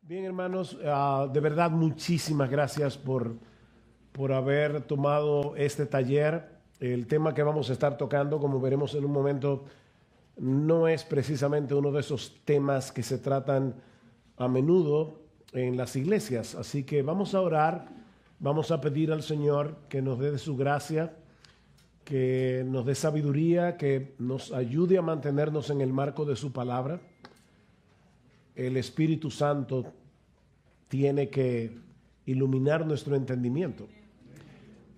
Bien, hermanos, de verdad muchísimas gracias por haber tomado este taller. El tema que vamos a estar tocando, como veremos en un momento, no es precisamente uno de esos temas que se tratan a menudo en las iglesias. Así que vamos a orar, vamos a pedir al Señor que nos dé de su gracia, que nos dé sabiduría, que nos ayude a mantenernos en el marco de su palabra. El Espíritu Santo tiene que iluminar nuestro entendimiento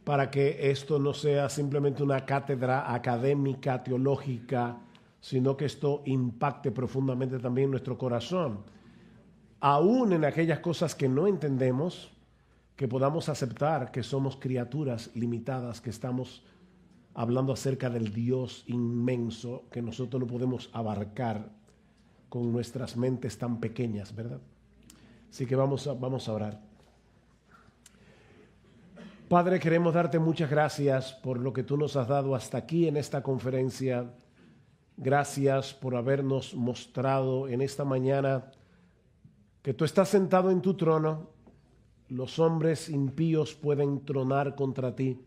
para que esto no sea simplemente una cátedra académica, teológica, sino que esto impacte profundamente también nuestro corazón. Aún en aquellas cosas que no entendemos, que podamos aceptar que somos criaturas limitadas, que estamos hablando acerca del Dios inmenso que nosotros no podemos abarcar con nuestras mentes tan pequeñas, ¿verdad? Así que vamos a orar. Padre, queremos darte muchas gracias por lo que tú nos has dado hasta aquí en esta conferencia. Gracias por habernos mostrado en esta mañana que tú estás sentado en tu trono. Los hombres impíos pueden tronar contra ti,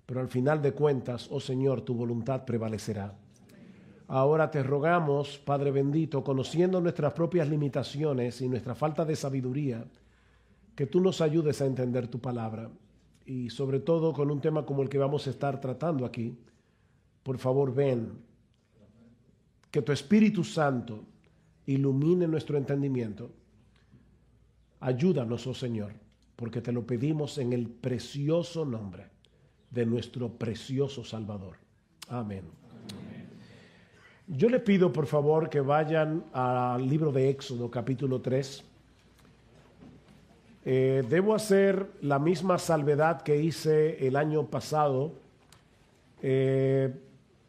pero al final de cuentas, oh Señor, tu voluntad prevalecerá. Ahora te rogamos, Padre bendito, conociendo nuestras propias limitaciones y nuestra falta de sabiduría, que tú nos ayudes a entender tu palabra. Y sobre todo con un tema como el que vamos a estar tratando aquí, por favor ven, que tu Espíritu Santo ilumine nuestro entendimiento. Ayúdanos, oh Señor, porque te lo pedimos en el precioso nombre de nuestro precioso Salvador. Amén. Yo le pido por favor que vayan al libro de Éxodo capítulo 3. Debo hacer la misma salvedad que hice el año pasado.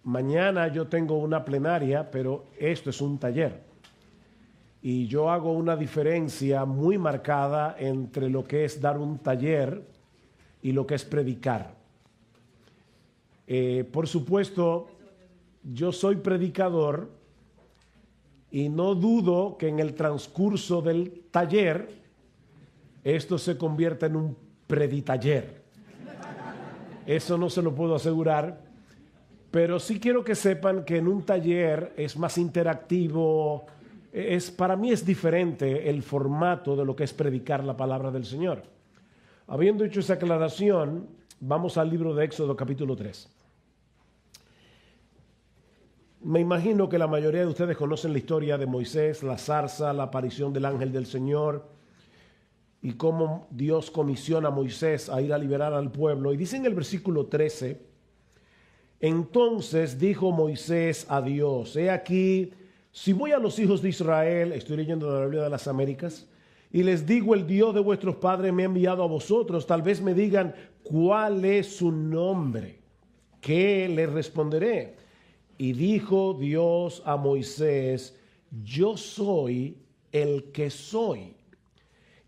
Mañana yo tengo una plenaria, pero esto es un taller. Y yo hago una diferencia muy marcada entre lo que es dar un taller y lo que es predicar. Por supuesto, yo soy predicador y no dudo que en el transcurso del taller esto se convierta en un preditaller. Eso no se lo puedo asegurar, pero sí quiero que sepan que en un taller es más interactivo. Para mí es diferente el formato de lo que es predicar la palabra del Señor. Habiendo hecho esa aclaración, vamos al libro de Éxodo capítulo 3. Me imagino que la mayoría de ustedes conocen la historia de Moisés, la zarza, la aparición del ángel del Señor y cómo Dios comisiona a Moisés a ir a liberar al pueblo. Y dice en el versículo 13, entonces dijo Moisés a Dios, he aquí, si voy a los hijos de Israel, estoy leyendo de la Biblia de las Américas, y les digo, el Dios de vuestros padres me ha enviado a vosotros, tal vez me digan, ¿cuál es su nombre? ¿Qué les responderé? Y dijo Dios a Moisés, yo soy el que soy.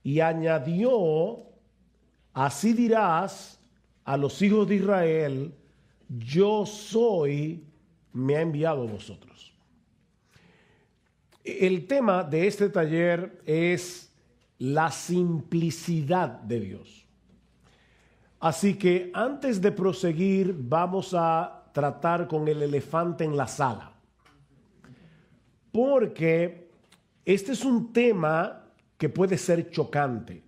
Y añadió, así dirás a los hijos de Israel, yo soy, me ha enviado a vosotros. El tema de este taller es la simplicidad de Dios. Así que antes de proseguir, vamos a tratar con el elefante en la sala. Porque este es un tema que puede ser chocante.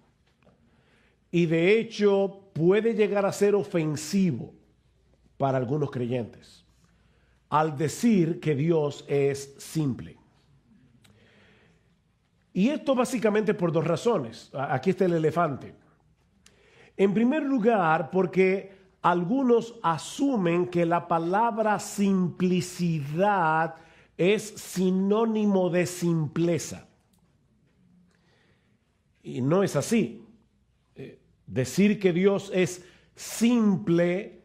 Y de hecho puede llegar a ser ofensivo para algunos creyentes. Al decir que Dios es simple. Y esto básicamente por dos razones. Aquí está el elefante. En primer lugar, porque algunos asumen que la palabra simplicidad es sinónimo de simpleza. Y no es así. Decir que Dios es simple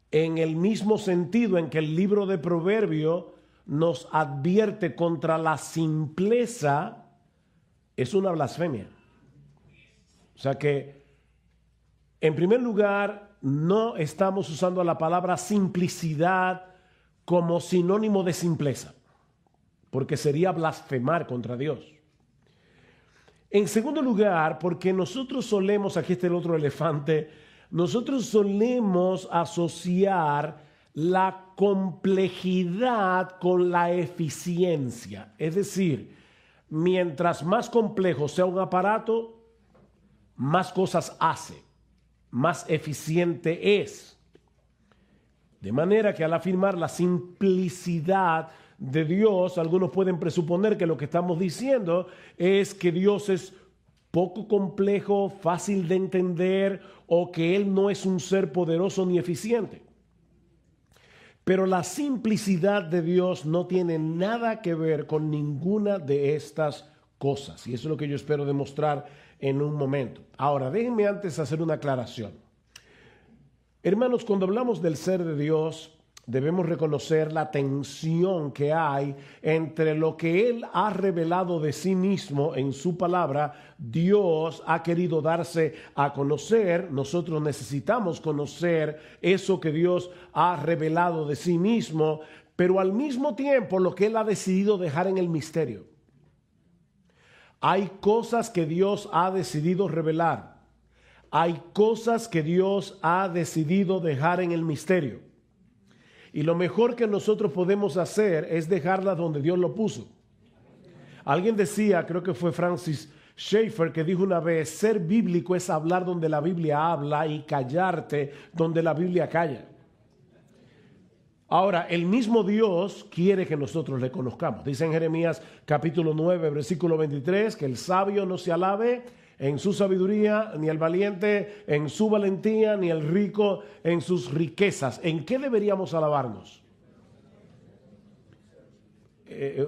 en el mismo sentido en que el libro de Proverbios nos advierte contra la simpleza es una blasfemia. O sea que, en primer lugar, no estamos usando la palabra simplicidad como sinónimo de simpleza, porque sería blasfemar contra Dios. En segundo lugar, porque nosotros solemos, aquí está el otro elefante, nosotros solemos asociar la complejidad con la eficiencia. Es decir, mientras más complejo sea un aparato, más cosas hace, más eficiente es. De manera que al afirmar la simplicidad de Dios, algunos pueden presuponer que lo que estamos diciendo es que Dios es poco complejo, fácil de entender, o que Él no es un ser poderoso ni eficiente. Pero la simplicidad de Dios no tiene nada que ver con ninguna de estas cosas. Y eso es lo que yo espero demostrar en un momento. Ahora, déjenme antes hacer una aclaración. Hermanos, cuando hablamos del ser de Dios, debemos reconocer la tensión que hay entre lo que Él ha revelado de sí mismo en su palabra. Dios ha querido darse a conocer. Nosotros necesitamos conocer eso que Dios ha revelado de sí mismo, pero al mismo tiempo lo que Él ha decidido dejar en el misterio. Hay cosas que Dios ha decidido revelar. Hay cosas que Dios ha decidido dejar en el misterio. Y lo mejor que nosotros podemos hacer es dejarlas donde Dios lo puso. Alguien decía, creo que fue Francis Schaeffer, que dijo una vez, ser bíblico es hablar donde la Biblia habla y callarte donde la Biblia calla. Ahora, el mismo Dios quiere que nosotros le conozcamos. Dice en Jeremías capítulo 9, versículo 23, que el sabio no se alabe en su sabiduría, ni el valiente en su valentía, ni el rico en sus riquezas. ¿En qué deberíamos alabarnos?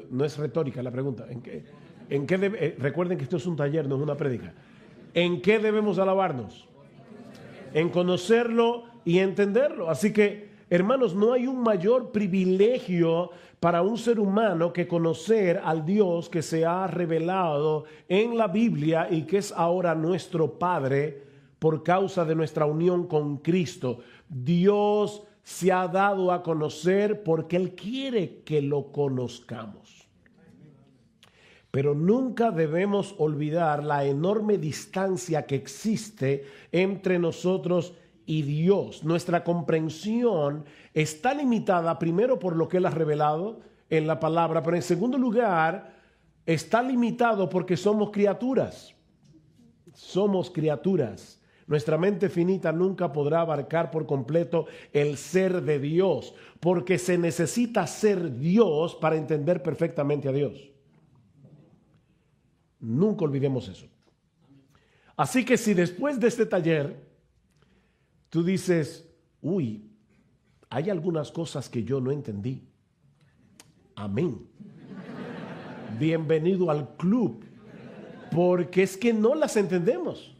No es retórica la pregunta. Recuerden que esto es un taller, no es una prédica. ¿En qué debemos alabarnos? En conocerlo y entenderlo. Así que, hermanos, no hay un mayor privilegio para un ser humano que conocer al Dios que se ha revelado en la Biblia y que es ahora nuestro Padre por causa de nuestra unión con Cristo. Dios se ha dado a conocer porque Él quiere que lo conozcamos. Pero nunca debemos olvidar la enorme distancia que existe entre nosotros y Dios. Nuestra comprensión está limitada primero por lo que Él ha revelado en la palabra, pero en segundo lugar está limitado porque somos criaturas. Somos criaturas. Nuestra mente finita nunca podrá abarcar por completo el ser de Dios, porque se necesita ser Dios para entender perfectamente a Dios. Nunca olvidemos eso. Así que si después de este taller tú dices, uy, hay algunas cosas que yo no entendí. Amén. Bienvenido al club, porque es que no las entendemos.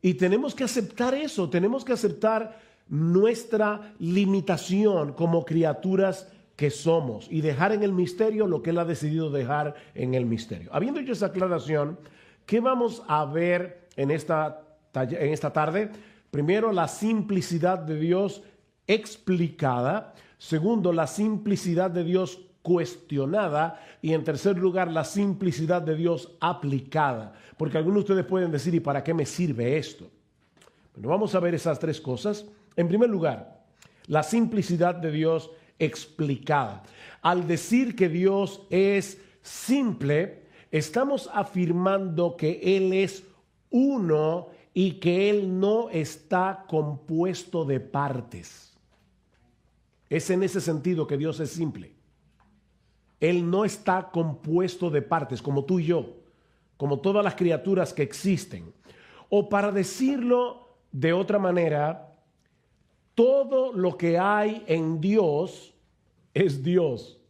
Y tenemos que aceptar eso, tenemos que aceptar nuestra limitación como criaturas que somos y dejar en el misterio lo que Él ha decidido dejar en el misterio. Habiendo hecho esa aclaración, ¿qué vamos a ver en esta tarde? Primero, la simplicidad de Dios explicada. Segundo, la simplicidad de Dios cuestionada. Y en tercer lugar, la simplicidad de Dios aplicada. Porque algunos de ustedes pueden decir, ¿y para qué me sirve esto? Bueno, vamos a ver esas tres cosas. En primer lugar, la simplicidad de Dios explicada. Al decir que Dios es simple, estamos afirmando que Él es uno y que Él no está compuesto de partes. Es en ese sentido que Dios es simple. Él no está compuesto de partes, como tú y yo, como todas las criaturas que existen. O para decirlo de otra manera, todo lo que hay en Dios es Dios.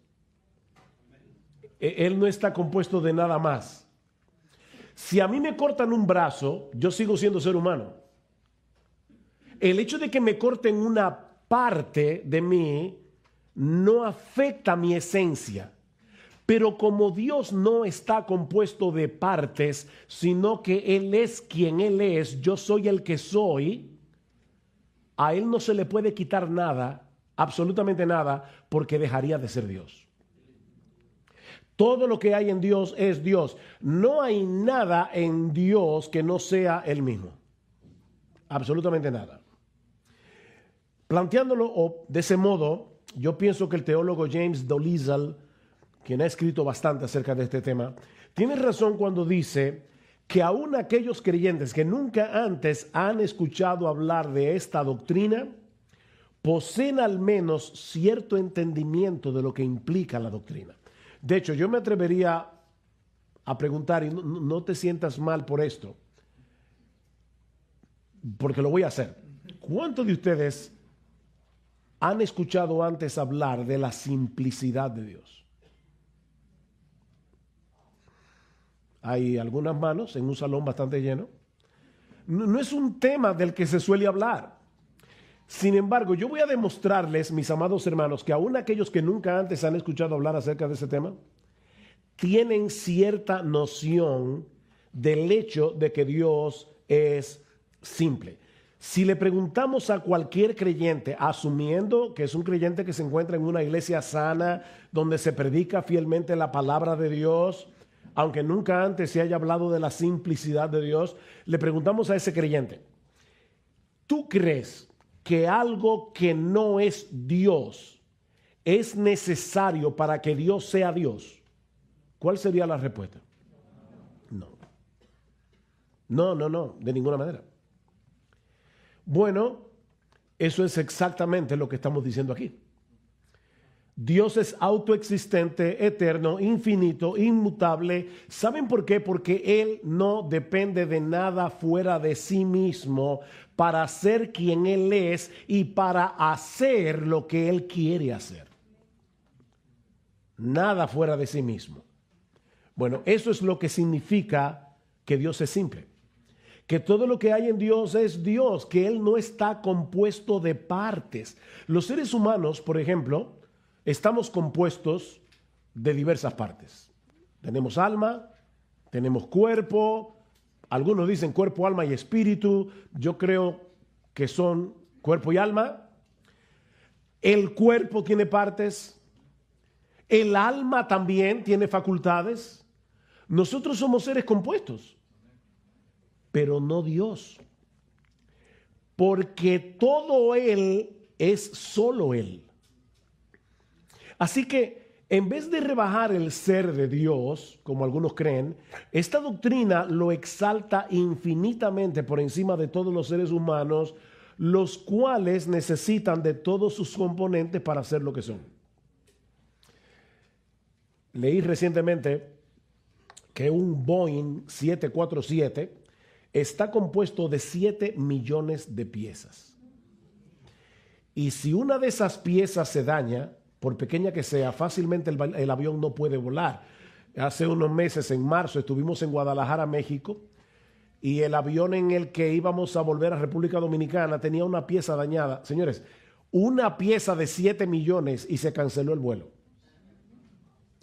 Él no está compuesto de nada más. Si a mí me cortan un brazo, yo sigo siendo ser humano. El hecho de que me corten una parte de mí no afecta mi esencia. Pero como Dios no está compuesto de partes, sino que Él es quien Él es, yo soy el que soy, a Él no se le puede quitar nada, absolutamente nada, porque dejaría de ser Dios. Todo lo que hay en Dios es Dios. No hay nada en Dios que no sea Él mismo. Absolutamente nada. Planteándolo de ese modo, yo pienso que el teólogo James Dolezal, quien ha escrito bastante acerca de este tema, tiene razón cuando dice que aún aquellos creyentes que nunca antes han escuchado hablar de esta doctrina, poseen al menos cierto entendimiento de lo que implica la doctrina. De hecho, yo me atrevería a preguntar, y no te sientas mal por esto, porque lo voy a hacer. ¿Cuántos de ustedes han escuchado antes hablar de la simplicidad de Dios? Hay algunas manos en un salón bastante lleno. No es un tema del que se suele hablar. Sin embargo, yo voy a demostrarles, mis amados hermanos, que aún aquellos que nunca antes han escuchado hablar acerca de ese tema, tienen cierta noción del hecho de que Dios es simple. Si le preguntamos a cualquier creyente, asumiendo que es un creyente que se encuentra en una iglesia sana, donde se predica fielmente la palabra de Dios, aunque nunca antes se haya hablado de la simplicidad de Dios, le preguntamos a ese creyente, ¿tú crees que algo que no es Dios es necesario para que Dios sea Dios? ¿Cuál sería la respuesta? No. No, de ninguna manera. Bueno, eso es exactamente lo que estamos diciendo aquí. Dios es autoexistente, eterno, infinito, inmutable. ¿Saben por qué? Porque Él no depende de nada fuera de sí mismo para ser quien Él es y para hacer lo que Él quiere hacer. Nada fuera de sí mismo. Bueno, eso es lo que significa que Dios es simple. Que todo lo que hay en Dios es Dios, que Él no está compuesto de partes. Los seres humanos, por ejemplo, estamos compuestos de diversas partes. Tenemos alma, tenemos cuerpo, algunos dicen cuerpo, alma y espíritu. Yo creo que son cuerpo y alma. El cuerpo tiene partes, el alma también tiene facultades. Nosotros somos seres compuestos, pero no Dios, porque todo Él es solo Él. Así que en vez de rebajar el ser de Dios, como algunos creen, esta doctrina lo exalta infinitamente por encima de todos los seres humanos, los cuales necesitan de todos sus componentes para ser lo que son. Leí recientemente que un Boeing 747 está compuesto de 7 millones de piezas. Y si una de esas piezas se daña, por pequeña que sea, fácilmente el avión no puede volar. Hace unos meses, en marzo, estuvimos en Guadalajara, México, y el avión en el que íbamos a volver a República Dominicana tenía una pieza dañada. Señores, una pieza de 7 millones y se canceló el vuelo.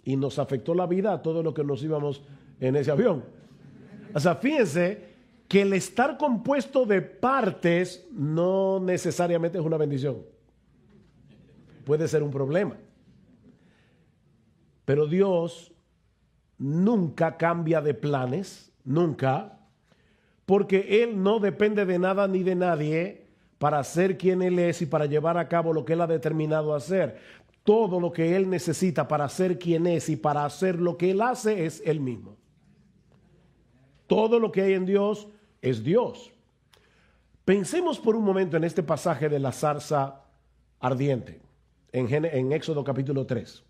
Y nos afectó la vida a todos los que nos íbamos en ese avión. O sea, fíjense que el estar compuesto de partes no necesariamente es una bendición. Puede ser un problema. Pero Dios nunca cambia de planes, nunca, porque Él no depende de nada ni de nadie para ser quien Él es y para llevar a cabo lo que Él ha determinado hacer. Todo lo que Él necesita para ser quien es y para hacer lo que Él hace es Él mismo. Todo lo que hay en Dios es Dios. Pensemos por un momento en este pasaje de la zarza ardiente, en Éxodo capítulo 3.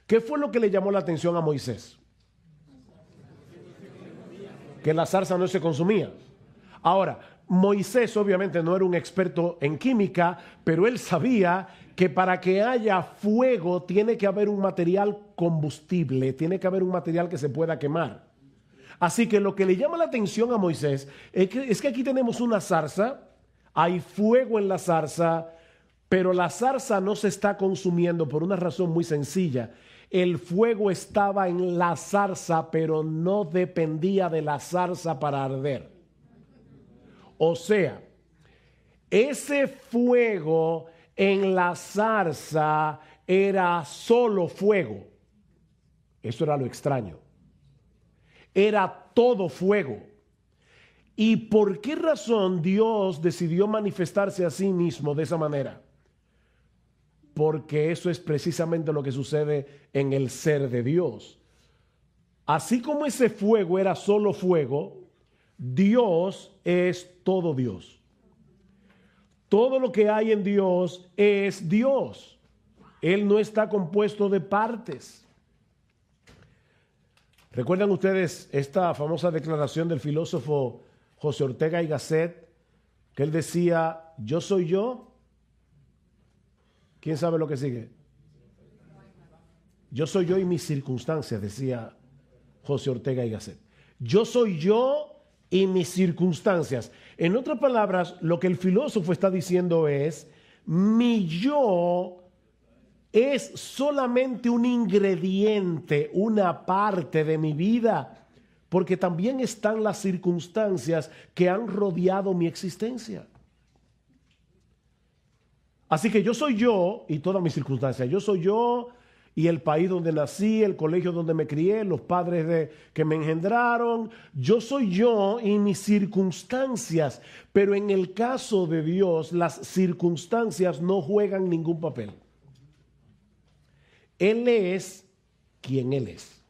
¿Qué fue lo que le llamó la atención a Moisés? Que la zarza no se consumía. Ahora, Moisés obviamente no era un experto en química, pero él sabía que para que haya fuego tiene que haber un material combustible, tiene que haber un material que se pueda quemar. Así que lo que le llama la atención a Moisés es que aquí tenemos una zarza, hay fuego en la zarza, pero la zarza no se está consumiendo por una razón muy sencilla. El fuego estaba en la zarza, pero no dependía de la zarza para arder. O sea, ese fuego en la zarza era solo fuego. Eso era lo extraño. Era todo fuego. ¿Y por qué razón Dios decidió manifestarse a sí mismo de esa manera? Porque eso es precisamente lo que sucede en el ser de Dios. Así como ese fuego era solo fuego, Dios es todo Dios. Todo lo que hay en Dios es Dios. Él no está compuesto de partes. ¿Recuerdan ustedes esta famosa declaración del filósofo José Ortega y Gasset? Que él decía, yo soy yo. ¿Quién sabe lo que sigue? Yo soy yo y mis circunstancias, decía José Ortega y Gasset. Yo soy yo y mis circunstancias. En otras palabras, lo que el filósofo está diciendo es, mi yo es solamente un ingrediente, una parte de mi vida, porque también están las circunstancias que han rodeado mi existencia. Así que yo soy yo y todas mis circunstancias. Yo soy yo y el país donde nací, el colegio donde me crié, los padres que me engendraron. Yo soy yo y mis circunstancias. Pero en el caso de Dios, las circunstancias no juegan ningún papel. Él es quien Él es.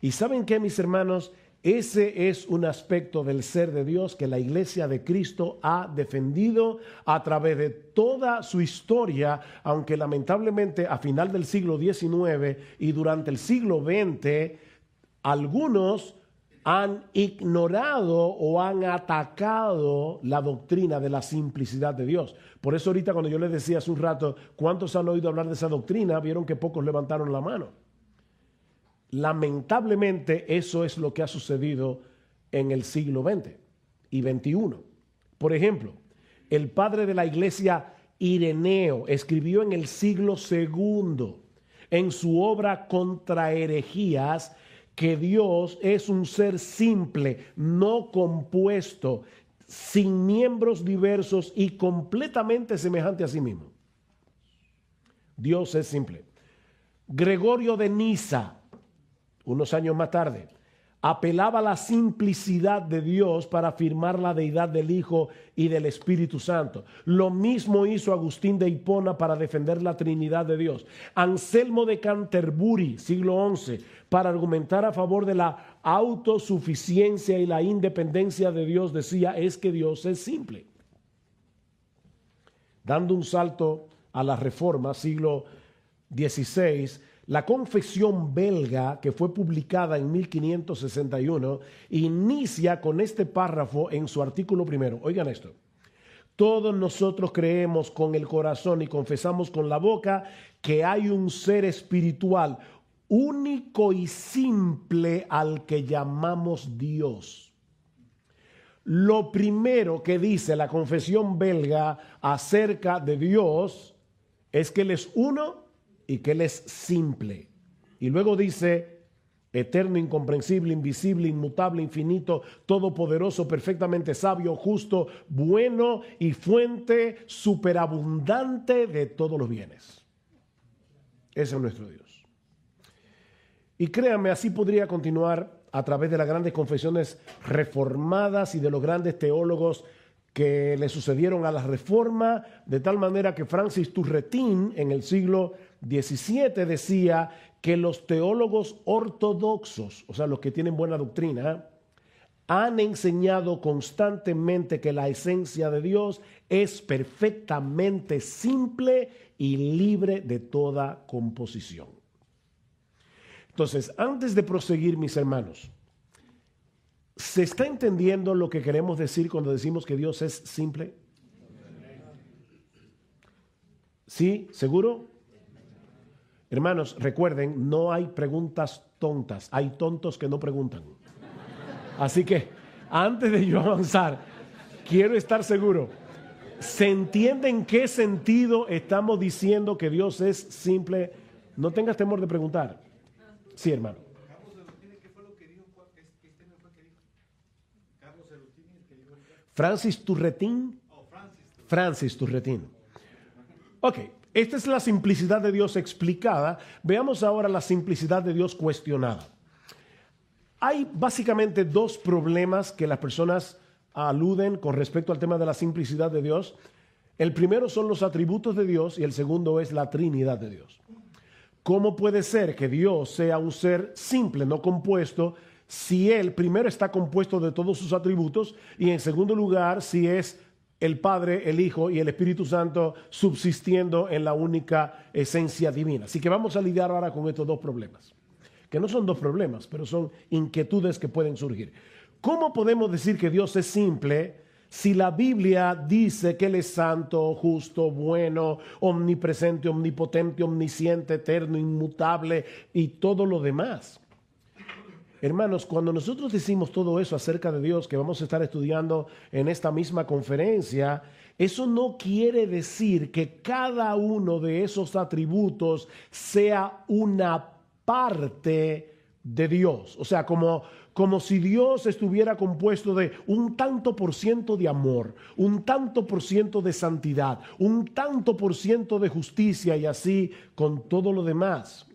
¿Y saben qué, mis hermanos? Ese es un aspecto del ser de Dios que la Iglesia de Cristo ha defendido a través de toda su historia, aunque lamentablemente a final del siglo XIX y durante el siglo XX, algunos han ignorado o han atacado la doctrina de la simplicidad de Dios. Por eso ahorita cuando yo les decía hace un rato, ¿cuántos han oído hablar de esa doctrina? Vieron que pocos levantaron la mano. Lamentablemente eso es lo que ha sucedido en el siglo XX y XXI. Por ejemplo, el padre de la iglesia Ireneo escribió en el siglo II en su obra Contra herejías que Dios es un ser simple, no compuesto, sin miembros diversos y completamente semejante a sí mismo. Dios es simple. Gregorio de Niza, unos años más tarde, apelaba a la simplicidad de Dios para afirmar la deidad del Hijo y del Espíritu Santo. Lo mismo hizo Agustín de Hipona para defender la Trinidad de Dios. Anselmo de Canterbury, siglo XI, para argumentar a favor de la autosuficiencia y la independencia de Dios, decía, es que Dios es simple. Dando un salto a la Reforma, siglo XVI, la Confesión belga, que fue publicada en 1561, inicia con este párrafo en su artículo primero. Oigan esto. Todos nosotros creemos con el corazón y confesamos con la boca que hay un ser espiritual único y simple al que llamamos Dios. Lo primero que dice la Confesión belga acerca de Dios es que Él es uno y que Él es simple. Y luego dice, eterno, incomprensible, invisible, inmutable, infinito, todopoderoso, perfectamente sabio, justo, bueno y fuente superabundante de todos los bienes. Ese es nuestro Dios. Y créanme, así podría continuar a través de las grandes confesiones reformadas y de los grandes teólogos que le sucedieron a la Reforma, de tal manera que Francis Turretin en el siglo XVII decía que los teólogos ortodoxos, o sea, los que tienen buena doctrina, han enseñado constantemente que la esencia de Dios es perfectamente simple y libre de toda composición. Entonces, antes de proseguir, mis hermanos, ¿se está entendiendo lo que queremos decir cuando decimos que Dios es simple? ¿Sí? ¿Seguro? Hermanos, recuerden, no hay preguntas tontas, hay tontos que no preguntan. Así que, antes de yo avanzar, quiero estar seguro. ¿Se entiende en qué sentido estamos diciendo que Dios es simple? No tengas temor de preguntar. Sí, hermano. Francis Turretin. Francis Turretin. Ok, Esta es la simplicidad de Dios explicada. Veamos ahora la simplicidad de Dios cuestionada. Hay básicamente dos problemas que las personas aluden con respecto al tema de la simplicidad de Dios. El primero son los atributos de Dios y el segundo es la Trinidad de Dios. ¿Cómo puede ser que Dios sea un ser simple, no compuesto, si Él primero está compuesto de todos sus atributos y en segundo lugar si es el Padre, el Hijo y el Espíritu Santo subsistiendo en la única esencia divina? Así que vamos a lidiar ahora con estos dos problemas, que no son dos problemas, pero son inquietudes que pueden surgir. ¿Cómo podemos decir que Dios es simple si la Biblia dice que Él es santo, justo, bueno, omnipresente, omnipotente, omnisciente, eterno, inmutable y todo lo demás? Hermanos, cuando nosotros decimos todo eso acerca de Dios que vamos a estar estudiando en esta misma conferencia, eso no quiere decir que cada uno de esos atributos sea una parte de Dios. O sea, como si Dios estuviera compuesto de un tanto por ciento de amor, un tanto por ciento de santidad, un tanto por ciento de justicia y así con todo lo demás.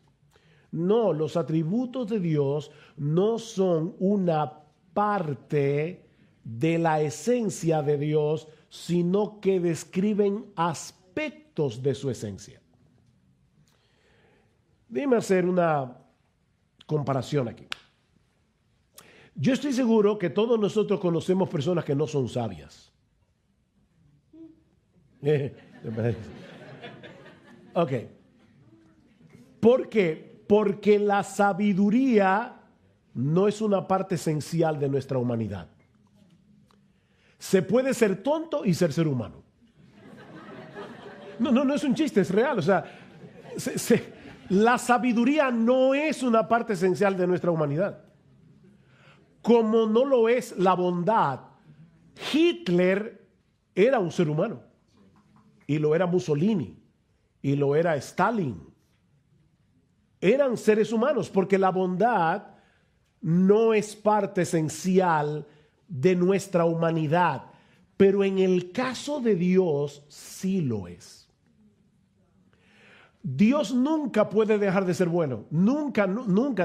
No, los atributos de Dios no son una parte de la esencia de Dios, sino que describen aspectos de su esencia. Déjeme hacer una comparación aquí. Yo estoy seguro que todos nosotros conocemos personas que no son sabias. Ok. ¿Por qué? Porque la sabiduría no es una parte esencial de nuestra humanidad. Se puede ser tonto y ser humano. No es un chiste, es real. O sea, la sabiduría no es una parte esencial de nuestra humanidad. Como no lo es la bondad. Hitler era un ser humano. Y lo era Mussolini. Y lo era Stalin. Eran seres humanos, porque la bondad no es parte esencial de nuestra humanidad, pero en el caso de Dios sí lo es. Dios nunca puede dejar de ser bueno, nunca,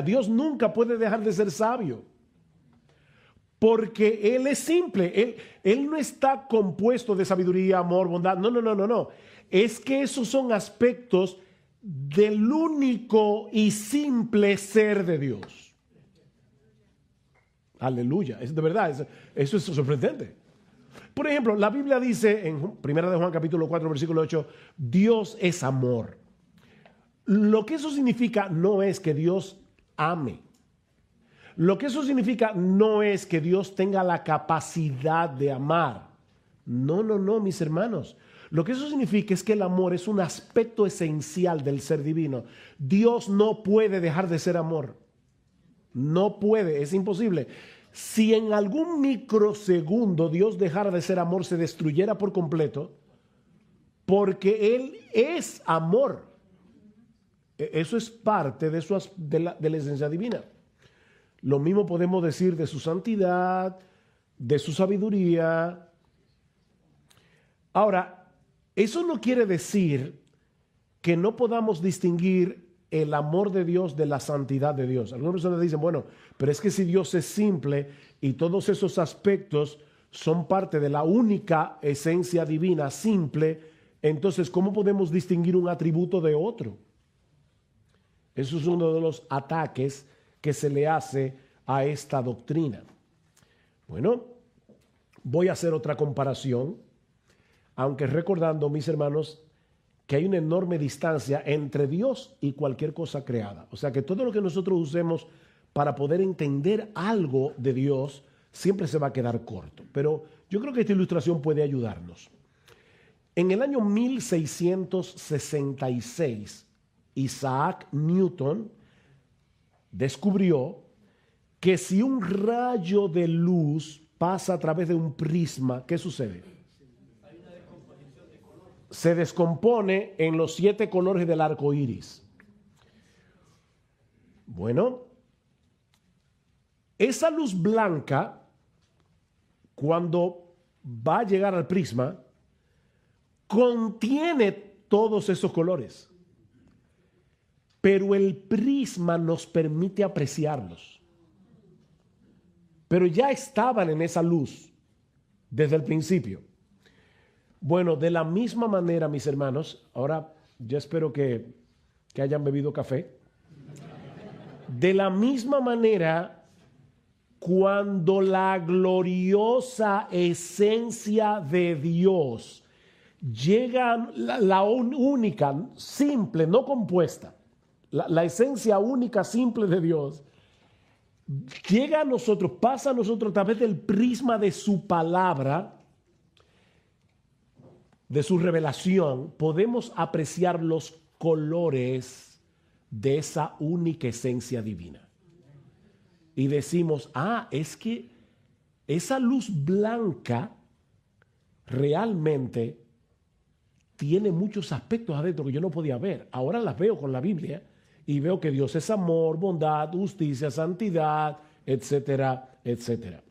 Dios nunca puede dejar de ser sabio, porque Él es simple, Él no está compuesto de sabiduría, amor, bondad, no, es que esos son aspectos del único y simple ser de Dios. Aleluya, es de verdad, eso es sorprendente. Por ejemplo, la Biblia dice en 1 de Juan capítulo 4 versículo 8, Dios es amor. Lo que eso significa no es que Dios ame. Lo que eso significa no es que Dios tenga la capacidad de amar. No, mis hermanos. Lo que eso significa es que el amor es un aspecto esencial del ser divino. Dios no puede dejar de ser amor. No puede, es imposible. Si en algún microsegundo Dios dejara de ser amor, se destruyera por completo, porque Él es amor. Eso es parte de la esencia divina. Lo mismo podemos decir de su santidad, de su sabiduría. Ahora, eso no quiere decir que no podamos distinguir el amor de Dios de la santidad de Dios. Algunas personas dicen, bueno, pero es que si Dios es simple y todos esos aspectos son parte de la única esencia divina simple, entonces, ¿cómo podemos distinguir un atributo de otro? Eso es uno de los ataques que se le hace a esta doctrina. Bueno, voy a hacer otra comparación, aunque recordando, mis hermanos, que hay una enorme distancia entre Dios y cualquier cosa creada. O sea que todo lo que nosotros usemos para poder entender algo de Dios siempre se va a quedar corto. Pero yo creo que esta ilustración puede ayudarnos. En el año 1666, Isaac Newton descubrió que si un rayo de luz pasa a través de un prisma, ¿qué sucede? Se descompone en los 7 colores del arco iris. Bueno, esa luz blanca, cuando va a llegar al prisma, contiene todos esos colores. Pero el prisma nos permite apreciarlos. Pero ya estaban en esa luz desde el principio. Bueno, de la misma manera, mis hermanos, ahora yo espero que hayan bebido café. De la misma manera, cuando la gloriosa esencia de Dios llega, la única, simple, no compuesta, la esencia única, simple de Dios, llega a nosotros, pasa a nosotros a través del prisma de su palabra, de su revelación, podemos apreciar los colores de esa única esencia divina. Y decimos, es que esa luz blanca realmente tiene muchos aspectos adentro que yo no podía ver. Ahora las veo con la Biblia y veo que Dios es amor, bondad, justicia, santidad, etcétera, etcétera.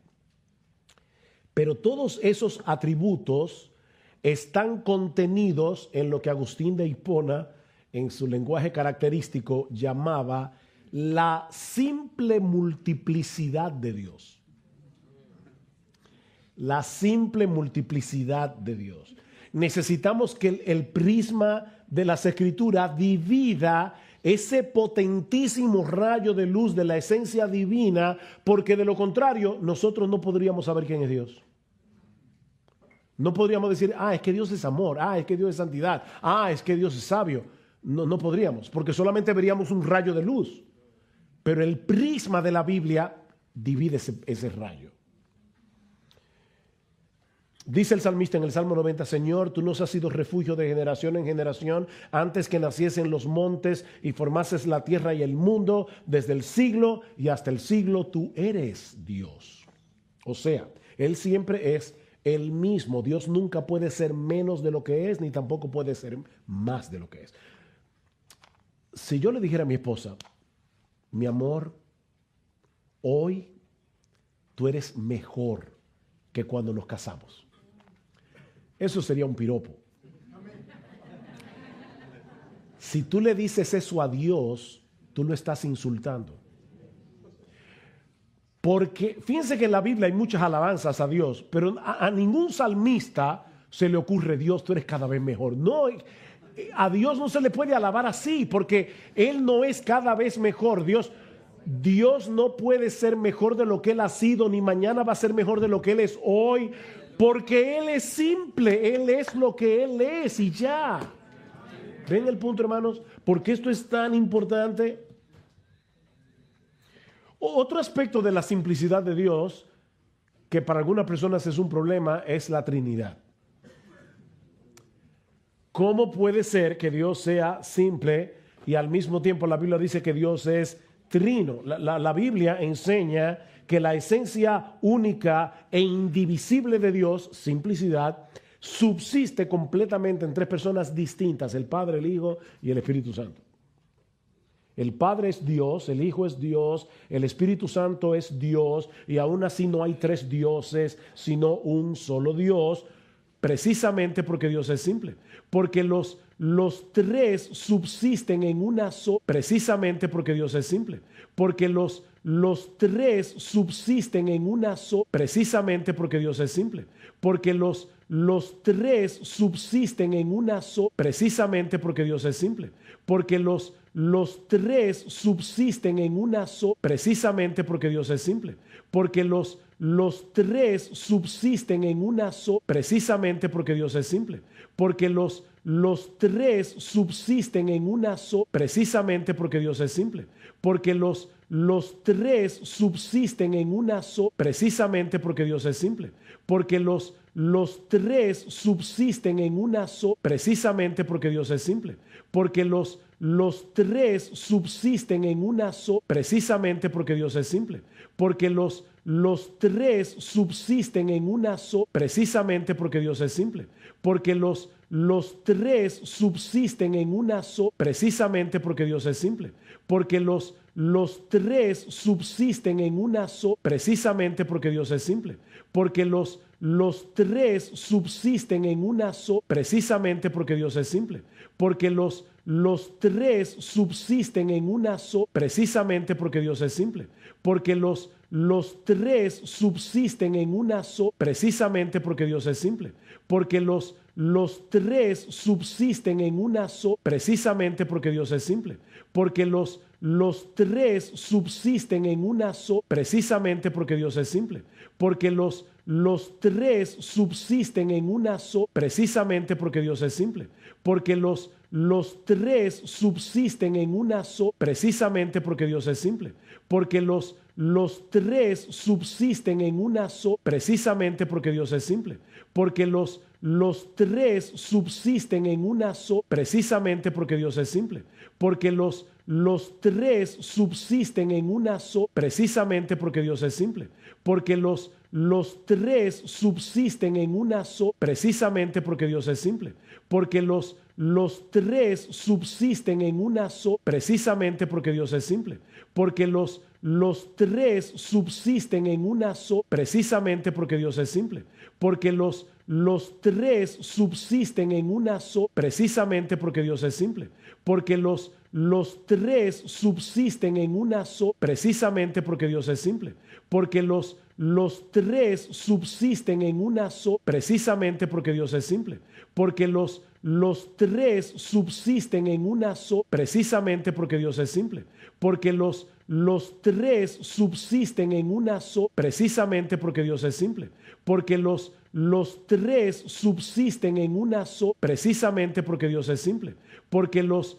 Pero todos esos atributos están contenidos en lo que Agustín de Hipona, en su lenguaje característico, llamaba la simple multiplicidad de Dios. La simple multiplicidad de Dios. Necesitamos que el prisma de las Escrituras divida ese potentísimo rayo de luz de la esencia divina, porque de lo contrario nosotros no podríamos saber quién es Dios. No podríamos decir, es que Dios es amor, es que Dios es santidad, es que Dios es sabio. No podríamos, porque solamente veríamos un rayo de luz. Pero el prisma de la Biblia divide ese rayo. Dice el salmista en el Salmo 90, Señor, tú nos has sido refugio de generación en generación, antes que naciesen los montes y formases la tierra y el mundo, desde el siglo y hasta el siglo, tú eres Dios. O sea, Él siempre es el mismo. Dios nunca puede ser menos de lo que es, ni tampoco puede ser más de lo que es. Si yo le dijera a mi esposa, mi amor, hoy tú eres mejor que cuando nos casamos, eso sería un piropo. Si tú le dices eso a Dios, tú lo estás insultando. Porque fíjense que en la Biblia hay muchas alabanzas a Dios, pero a ningún salmista se le ocurre, Dios, tú eres cada vez mejor. No, a Dios no se le puede alabar así, porque Él no es cada vez mejor. Dios no puede ser mejor de lo que Él ha sido, ni mañana va a ser mejor de lo que Él es hoy, porque Él es simple, Él es lo que Él es y ya. ¿Ven el punto, hermanos? ¿Por qué esto es tan importante? Otro aspecto de la simplicidad de Dios, que para algunas personas es un problema, es la Trinidad. ¿Cómo puede ser que Dios sea simple y al mismo tiempo la Biblia dice que Dios es trino? La Biblia enseña que la esencia única e indivisible de Dios, simplicidad, subsiste completamente en tres personas distintas, el Padre, el Hijo y el Espíritu Santo. El Padre es Dios, el Hijo es Dios, el Espíritu Santo es Dios, y aún así no hay tres dioses, sino un solo Dios, precisamente porque Dios es simple. Porque los tres subsisten en una sola, precisamente porque Dios es simple. Porque los tres subsisten en una sola, precisamente porque Dios es simple. Porque los tres subsisten en una sola, precisamente porque Dios es simple. Porque los tres subsisten en una sola, precisamente porque Dios es simple. Porque los tres subsisten en una sola, precisamente porque Dios es simple. Porque los tres subsisten en una sola, precisamente porque Dios es simple. Porque los tres subsisten en una sola, precisamente porque Dios es simple. Porque los tres subsisten en una sola, precisamente porque Dios es simple. Porque los tres subsisten en una sola, precisamente porque Dios es simple. Porque los tres subsisten en una sola, precisamente porque Dios es simple. Porque los los tres subsisten en una sola, precisamente porque Dios es simple, porque los tres subsisten en una sola, precisamente porque Dios es simple, porque los tres subsisten en una sola, precisamente porque Dios es simple, porque los tres subsisten en una sola, precisamente porque Dios es simple, porque los tres subsisten en una sola, precisamente porque Dios es simple, porque los tres subsisten en una sola, precisamente porque Dios es simple, porque los tres subsisten en una sola, precisamente porque Dios es simple, porque los tres subsisten en una sola, precisamente porque Dios es simple, porque los tres subsisten en una sola, precisamente porque Dios es simple, porque los tres subsisten en una sola, precisamente porque Dios es simple, porque los tres subsisten en una sola, precisamente porque Dios es simple, porque los tres subsisten en una sola, precisamente porque Dios es simple, porque los tres subsisten en una sola, precisamente porque Dios es simple, porque los tres subsisten en una sola, precisamente porque Dios es simple, porque los tres subsisten en una sola, precisamente porque Dios es simple, porque los tres subsisten en una sola, precisamente porque Dios es simple, porque los tres subsisten en una sola, precisamente porque Dios es simple, porque los tres subsisten en una sola, precisamente porque Dios es simple, porque los tres subsisten en una sola, precisamente porque Dios es simple, porque los tres subsisten en una sola, precisamente porque Dios es simple, porque los tres subsisten en una sola, precisamente porque Dios es simple, porque los tres subsisten en una sola, precisamente porque Dios es simple, porque los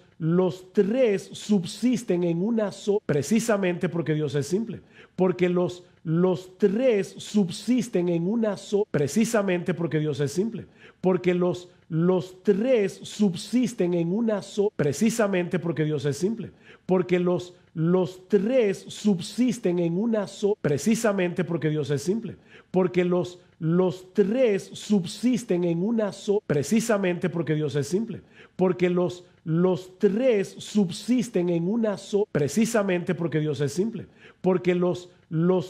tres subsisten en una sola, precisamente porque Dios es simple, porque los tres subsisten en una sola, precisamente porque Dios es simple, porque los tres subsisten en una sola, precisamente porque Dios es simple, porque los tres subsisten en una sola, precisamente porque Dios es simple, porque los tres subsisten en una sola, precisamente porque Dios es simple, porque los tres subsisten en una sola, precisamente porque Dios es simple, porque los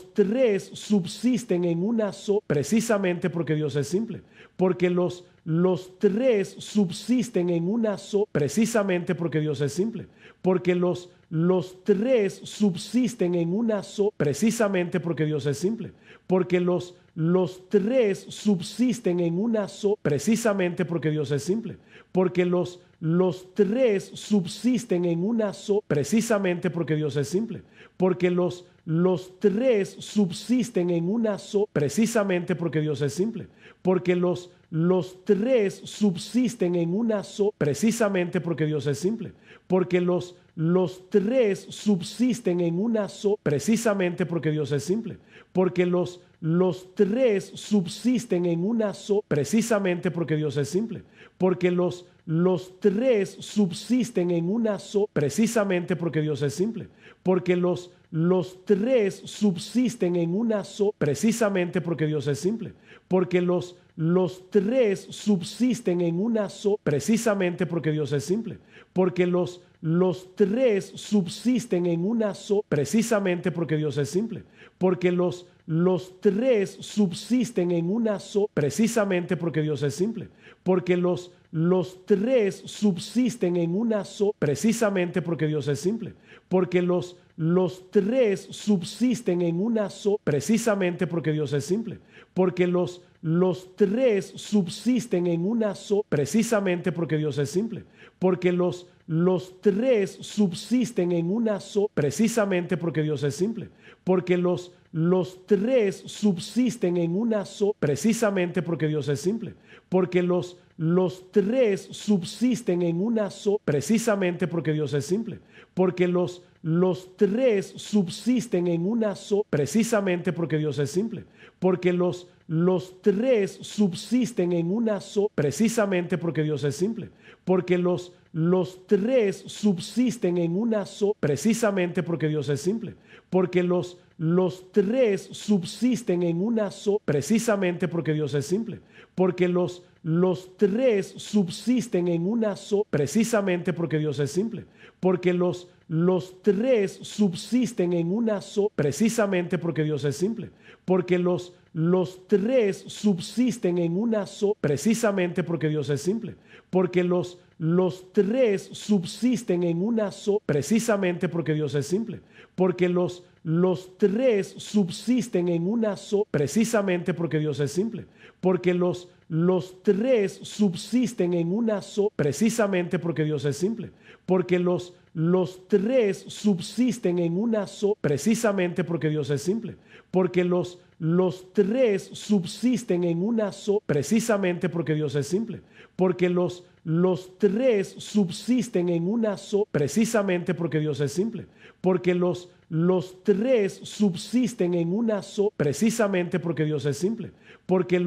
tres subsisten en una sola, precisamente porque Dios es simple, porque los tres subsisten en una sola, precisamente porque Dios es simple, porque los tres subsisten en una sola, precisamente porque Dios es simple, porque los tres subsisten en una sola, precisamente porque Dios es simple, porque los tres subsisten en una sola, precisamente porque Dios es simple, porque los tres subsisten en una sola, precisamente porque Dios es simple, porque los tres subsisten en una sola, precisamente porque Dios es simple, porque los tres subsisten en una sola, precisamente porque Dios es simple, porque los tres subsisten en una sola, precisamente porque Dios es simple, porque los tres subsisten en una sola, precisamente porque Dios es simple, porque los tres subsisten en una sola, precisamente porque Dios es simple, porque los tres subsisten en una sola, precisamente porque Dios es simple, porque los tres subsisten en una sola, precisamente porque Dios es simple, porque los tres subsisten en una sola, precisamente porque Dios es simple, porque los tres subsisten en una sola, precisamente porque Dios es simple, porque los tres subsisten en una sola, precisamente porque Dios es simple, porque los tres subsisten en una sola, precisamente porque Dios es simple, porque los tres subsisten en una sola, precisamente porque Dios es simple, porque los tres subsisten en una sola, precisamente porque Dios es simple, porque los tres subsisten en una sola, precisamente porque Dios es simple, porque los tres subsisten en una sola, precisamente porque Dios es simple, porque los tres subsisten en una sola, precisamente porque Dios es simple, porque los tres subsisten en una sola, precisamente porque Dios es simple, porque los los tres subsisten en una sola, precisamente porque Dios es simple, porque los tres subsisten en una sola, precisamente porque Dios es simple, porque los tres subsisten en una sola, precisamente porque Dios es simple, porque los tres subsisten en una sola, precisamente porque Dios es simple, porque los tres subsisten en una sola, precisamente porque Dios es simple, porque los tres subsisten en una sola, precisamente porque Dios es simple, porque los tres subsisten en una sola, precisamente porque Dios es simple, porque los tres subsisten en una sola, precisamente porque Dios es simple, porque los tres subsisten en una sola, precisamente porque Dios es simple, porque los tres subsisten en una sola, precisamente porque Dios es simple, porque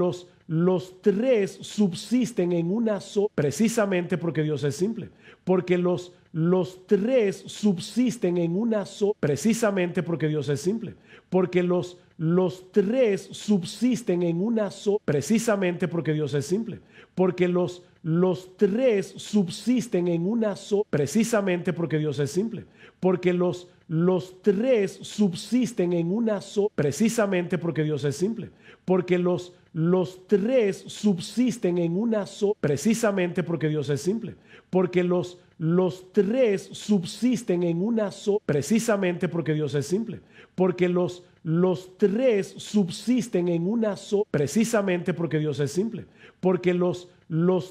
los tres subsisten en una sola, precisamente porque Dios es simple, porque los tres subsisten en una sola, precisamente porque Dios es simple, porque los tres subsisten en una sola, precisamente porque Dios es simple, porque los tres subsisten en una sola, precisamente porque Dios es simple, porque los tres subsisten en una sola, precisamente porque Dios es simple, porque los tres subsisten en una sola, precisamente porque Dios es simple, porque los tres subsisten en una sola, precisamente porque Dios es simple, porque los tres subsisten en una sola, precisamente porque Dios es simple, porque los tres subsisten en una sola, precisamente porque Dios es simple, porque los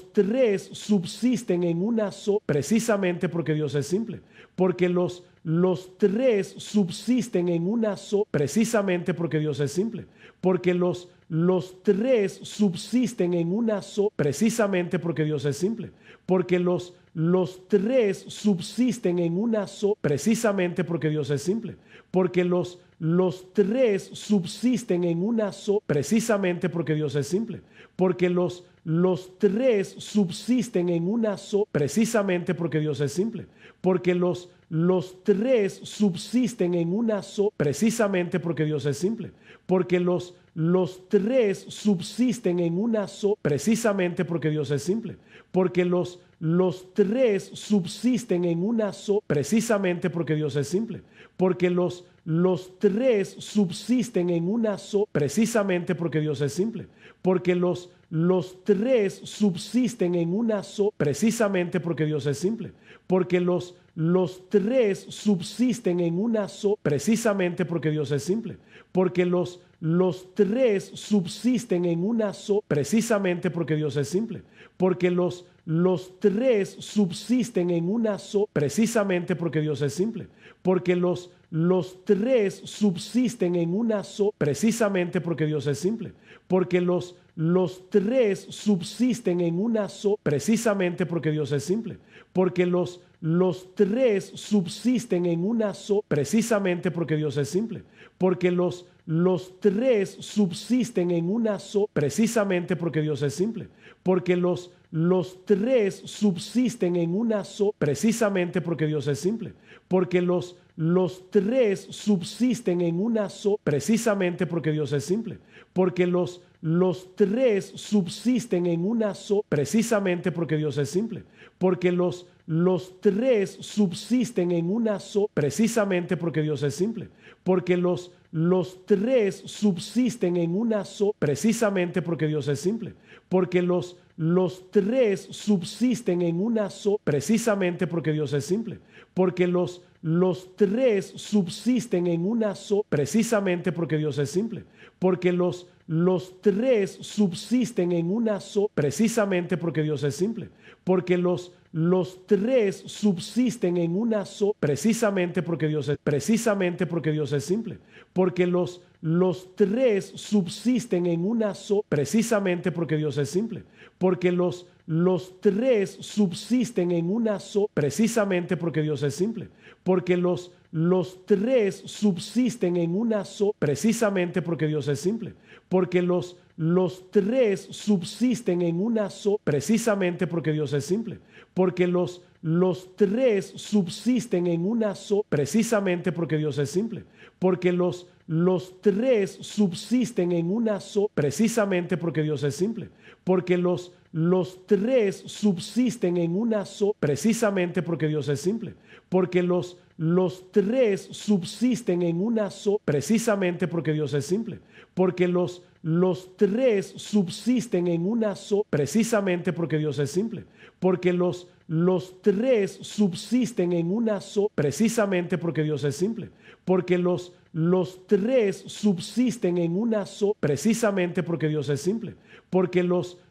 tres subsisten en una sola, precisamente porque Dios es simple, porque los tres subsisten en una sola, precisamente porque Dios es simple, porque los tres subsisten en una sola, precisamente porque Dios es simple, porque los tres subsisten en una sola, precisamente porque Dios es simple, porque los tres subsisten en una sola, precisamente porque Dios es simple, porque los tres subsisten en una sola, precisamente porque Dios es simple, porque los tres subsisten en una sola, precisamente porque Dios es simple, porque los tres subsisten en una sola, precisamente porque Dios es simple, porque los tres subsisten en una sola, precisamente porque Dios es simple, porque los tres subsisten en una sola, precisamente porque Dios es simple, porque los tres subsisten en una sola, precisamente porque Dios es simple, porque los tres subsisten en una sola, precisamente porque Dios es simple, porque los tres subsisten en una sola, precisamente porque Dios es simple, porque los tres subsisten en una sola, precisamente porque Dios es simple, porque los tres subsisten en una sola, precisamente porque Dios es simple, porque los tres subsisten en una sola, precisamente porque Dios es simple, porque los tres subsisten en una sola, precisamente porque Dios es simple, porque los tres subsisten en una sola, precisamente porque Dios es simple, porque los tres subsisten en una sola, precisamente porque Dios es simple, porque los tres subsisten en una sola, precisamente porque Dios es simple, porque los tres subsisten en una sola, precisamente porque Dios es simple, porque los tres subsisten en una sola, precisamente porque Dios es simple, porque los tres subsisten en una sola, precisamente porque Dios es simple, porque los tres subsisten en una sola, precisamente porque Dios es simple, porque los tres subsisten en una sola, precisamente porque Dios es simple, porque los tres subsisten en una sola, precisamente porque Dios es, precisamente porque Dios es simple, porque los tres subsisten en una sola, precisamente porque Dios es simple, porque los tres subsisten en una sola, precisamente porque Dios es simple, porque los tres subsisten en una sola, precisamente porque Dios es simple, porque los tres subsisten en una sola, precisamente porque Dios es simple, porque los tres subsisten en una sola, precisamente porque Dios es simple, porque los tres subsisten en una sola, precisamente porque Dios es simple, porque los los tres subsisten en una sola, precisamente porque Dios es simple, porque los tres subsisten en una sola, precisamente porque Dios es simple, porque los tres subsisten en una sola, precisamente porque Dios es simple, porque los tres subsisten en una sola, precisamente porque Dios es simple, porque los tres subsisten en una sola, precisamente porque Dios es simple, porque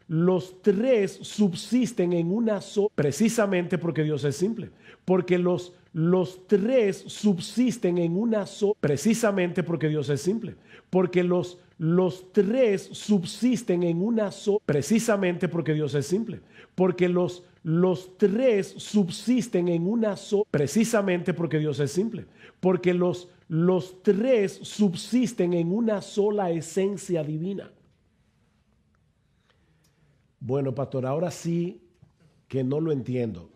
los tres subsisten en una sola, precisamente porque Dios es simple, porque los tres subsisten en una sola, precisamente porque Dios es simple, porque los tres subsisten en una sola, precisamente porque Dios es simple, porque los tres subsisten en una sola, precisamente porque Dios es simple, porque los tres subsisten en una sola esencia divina. Bueno, pastor, ahora sí que no lo entiendo.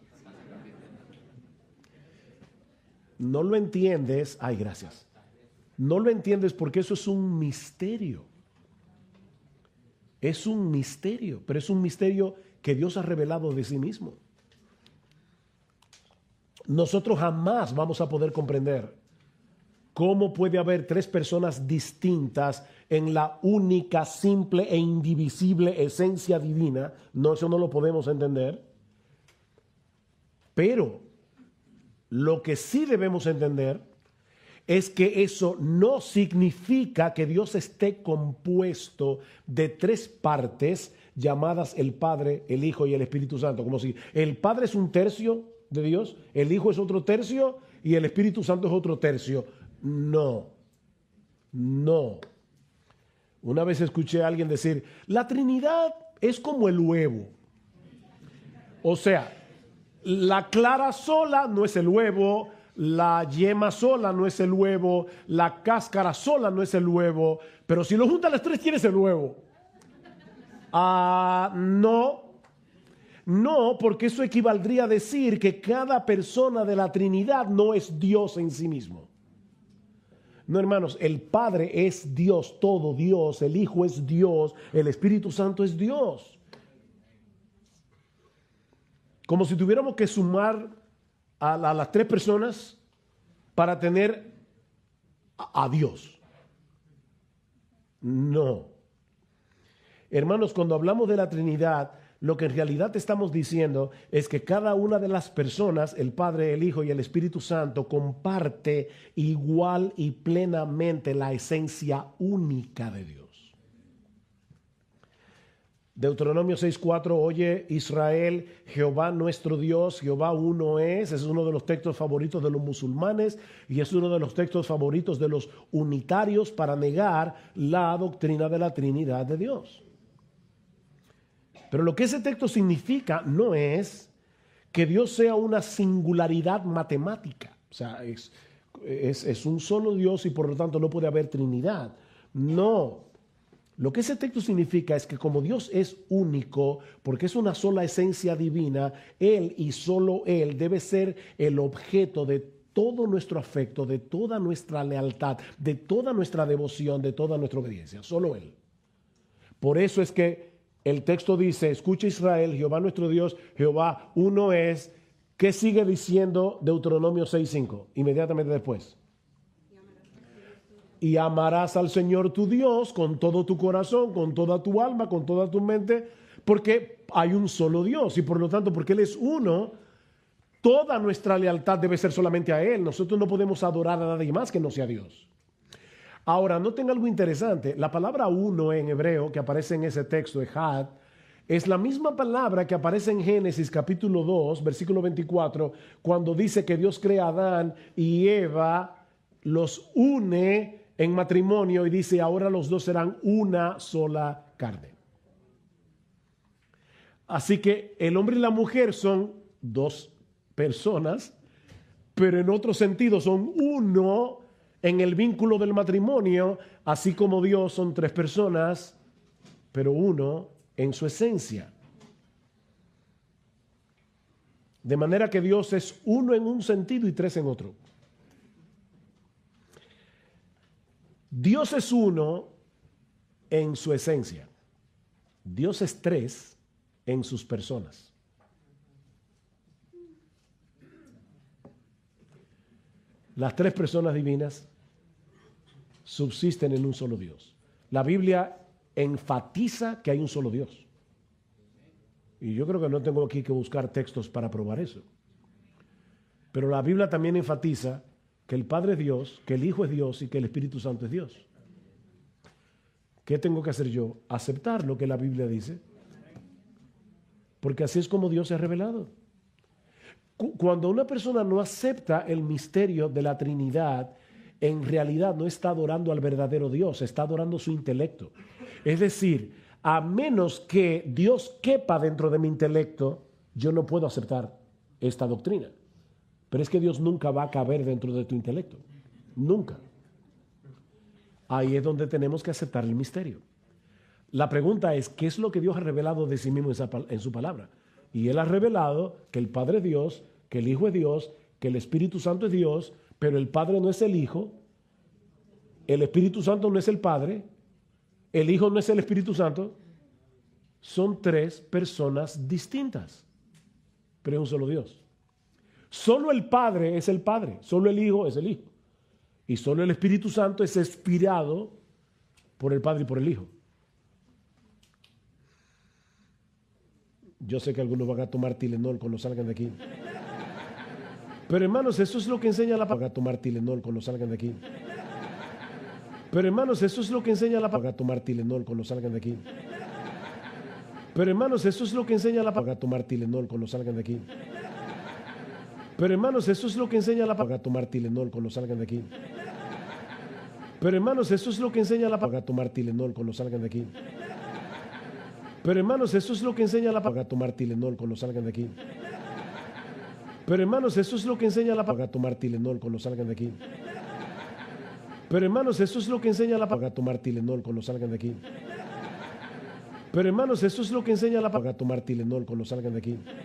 No lo entiendes, ay, gracias. No lo entiendes porque eso es un misterio. Es un misterio, pero es un misterio que Dios ha revelado de sí mismo. Nosotros jamás vamos a poder comprender cómo puede haber tres personas distintas en la única, simple e indivisible esencia divina. No, eso no lo podemos entender. Pero lo que sí debemos entender es que eso no significa que Dios esté compuesto de tres partes llamadas el Padre, el Hijo y el Espíritu Santo. Como si el Padre es un tercio de Dios, el Hijo es otro tercio y el Espíritu Santo es otro tercio. No. Una vez escuché a alguien decir, la Trinidad es como el huevo. O sea, la clara sola no es el huevo, la yema sola no es el huevo, la cáscara sola no es el huevo, pero si lo juntas las tres tienes el huevo. No, porque eso equivaldría a decir que cada persona de la Trinidad no es Dios en sí mismo. No, hermanos, el Padre es Dios, todo Dios, el Hijo es Dios, el Espíritu Santo es Dios. Como si tuviéramos que sumar a las tres personas para tener a Dios. No. Hermanos, cuando hablamos de la Trinidad, lo que en realidad estamos diciendo es que cada una de las personas, el Padre, el Hijo y el Espíritu Santo, comparte igual y plenamente la esencia única de Dios. Deuteronomio 6:4, oye Israel, Jehová nuestro Dios, Jehová uno es. Es uno de los textos favoritos de los musulmanes y es uno de los textos favoritos de los unitarios para negar la doctrina de la Trinidad de Dios. Pero lo que ese texto significa no es que Dios sea una singularidad matemática. O sea, es un solo Dios y por lo tanto no puede haber Trinidad. No. Lo que ese texto significa es que como Dios es único, porque es una sola esencia divina, Él y solo Él debe ser el objeto de todo nuestro afecto, de toda nuestra lealtad, de toda nuestra devoción, de toda nuestra obediencia. Solo Él. Por eso es que el texto dice, escucha Israel, Jehová nuestro Dios, Jehová uno es. ¿Qué sigue diciendo Deuteronomio 6:5? Inmediatamente después. Y amarás al Señor tu Dios con todo tu corazón, con toda tu alma, con toda tu mente, porque hay un solo Dios y por lo tanto, porque Él es uno, toda nuestra lealtad debe ser solamente a Él. Nosotros no podemos adorar a nadie más que no sea Dios. Ahora, noten algo interesante. La palabra uno en hebreo que aparece en ese texto, ejad, es la misma palabra que aparece en Génesis capítulo 2, versículo 24, cuando dice que Dios crea a Adán y Eva, los une en matrimonio y dice, ahora los dos serán una sola carne. Así que el hombre y la mujer son dos personas, pero en otro sentido son uno en el vínculo del matrimonio, así como Dios son tres personas, pero uno en su esencia. De manera que Dios es uno en un sentido y tres en otro. Dios es uno en su esencia. Dios es tres en sus personas. Las tres personas divinas subsisten en un solo Dios. La Biblia enfatiza que hay un solo Dios. Y yo creo que no tengo aquí que buscar textos para probar eso. Pero la Biblia también enfatiza que el Padre es Dios, que el Hijo es Dios y que el Espíritu Santo es Dios. ¿Qué tengo que hacer yo? Aceptar lo que la Biblia dice. Porque así es como Dios se ha revelado. Cuando una persona no acepta el misterio de la Trinidad, en realidad no está adorando al verdadero Dios, está adorando su intelecto. Es decir, a menos que Dios quepa dentro de mi intelecto, yo no puedo aceptar esta doctrina. Pero es que Dios nunca va a caber dentro de tu intelecto. Nunca. Ahí es donde tenemos que aceptar el misterio. La pregunta es, ¿qué es lo que Dios ha revelado de sí mismo en su palabra? Y Él ha revelado que el Padre es Dios, que el Hijo es Dios, que el Espíritu Santo es Dios, pero el Padre no es el Hijo, el Espíritu Santo no es el Padre, el Hijo no es el Espíritu Santo. Son tres personas distintas, pero es un solo Dios. Solo el Padre es el Padre, solo el Hijo es el Hijo. Y solo el Espíritu Santo es inspirado por el Padre y por el Hijo. Yo sé que algunos van a tomar Tylenol cuando salgan de aquí. Pero hermanos, eso es lo que enseña la palabra. Van a tomar Tylenol cuando salgan de aquí. Pero hermanos, eso es lo que enseña la palabra. Van a tomar Tylenol cuando salgan de aquí. Pero hermanos, eso es lo que enseña la palabra. Van a tomar Tylenol cuando salgan de aquí. Pero hermanos, eso es lo que enseña la palabra. Van a tomar Tylenol cuando salgan de aquí. Pero hermanos, eso es lo que enseña la palabra. Van a tomar Tylenol cuando salgan de aquí. Pero hermanos, eso es lo que enseña la palabra. Van a tomar Tylenol cuando salgan de aquí. Pero hermanos, eso es lo que enseña la palabra. Van a tomar Tylenol cuando salgan de aquí. Pero hermanos, eso es lo que enseña la palabra. Van a tomar Tylenol cuando salgan de aquí. Pero hermanos, eso es lo que enseña la palabra. Van a tomar Tylenol cuando salgan de aquí. Pero hermanos, eso es lo que enseña la palabra. Van a tomar Tylenol cuando salgan de aquí.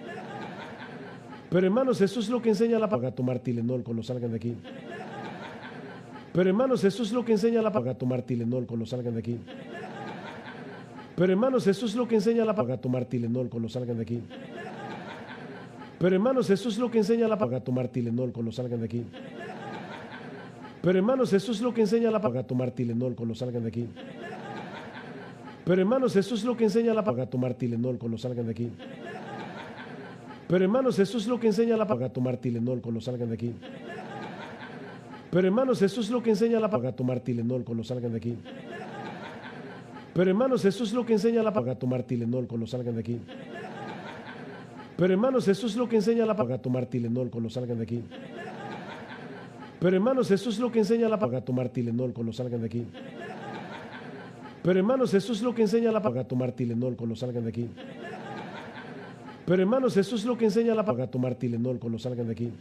Pero hermanos, eso es lo que enseña la palabra. Van a tomar Tylenol cuando salgan de aquí. Pero hermanos, eso es lo que enseña la palabra. Van a tomar Tylenol cuando salgan de aquí. Pero hermanos, eso es lo que enseña la palabra. Van a tomar Tylenol cuando salgan de aquí. Pero hermanos, eso es lo que enseña la palabra. Van a tomar Tylenol cuando salgan de aquí. Pero hermanos, eso es lo que enseña la palabra. Van a tomar Tylenol cuando salgan de aquí. Pero hermanos, eso es lo que enseña la palabra. Van a tomar Tylenol cuando salgan de aquí. Pero hermanos, eso es lo que enseña la palabra. Van a tomar Tylenol cuando salgan de aquí. Pero hermanos, eso es lo que enseña la palabra. Van a tomar Tylenol cuando salgan de aquí. Pero hermanos, eso es lo que enseña la palabra. Van a tomar Tylenol cuando salgan de aquí. Pero hermanos, eso es lo que enseña la palabra. Van a tomar Tylenol cuando salgan de aquí. Pero hermanos, eso es lo que enseña la palabra. Van a tomar Tylenol cuando salgan de aquí. Pero hermanos, eso es lo que enseña la palabra. Van a tomar Tylenol cuando salgan de aquí. Pero hermanos, eso es lo que enseña la palabra. Van a tomar Tylenol cuando salgan de aquí.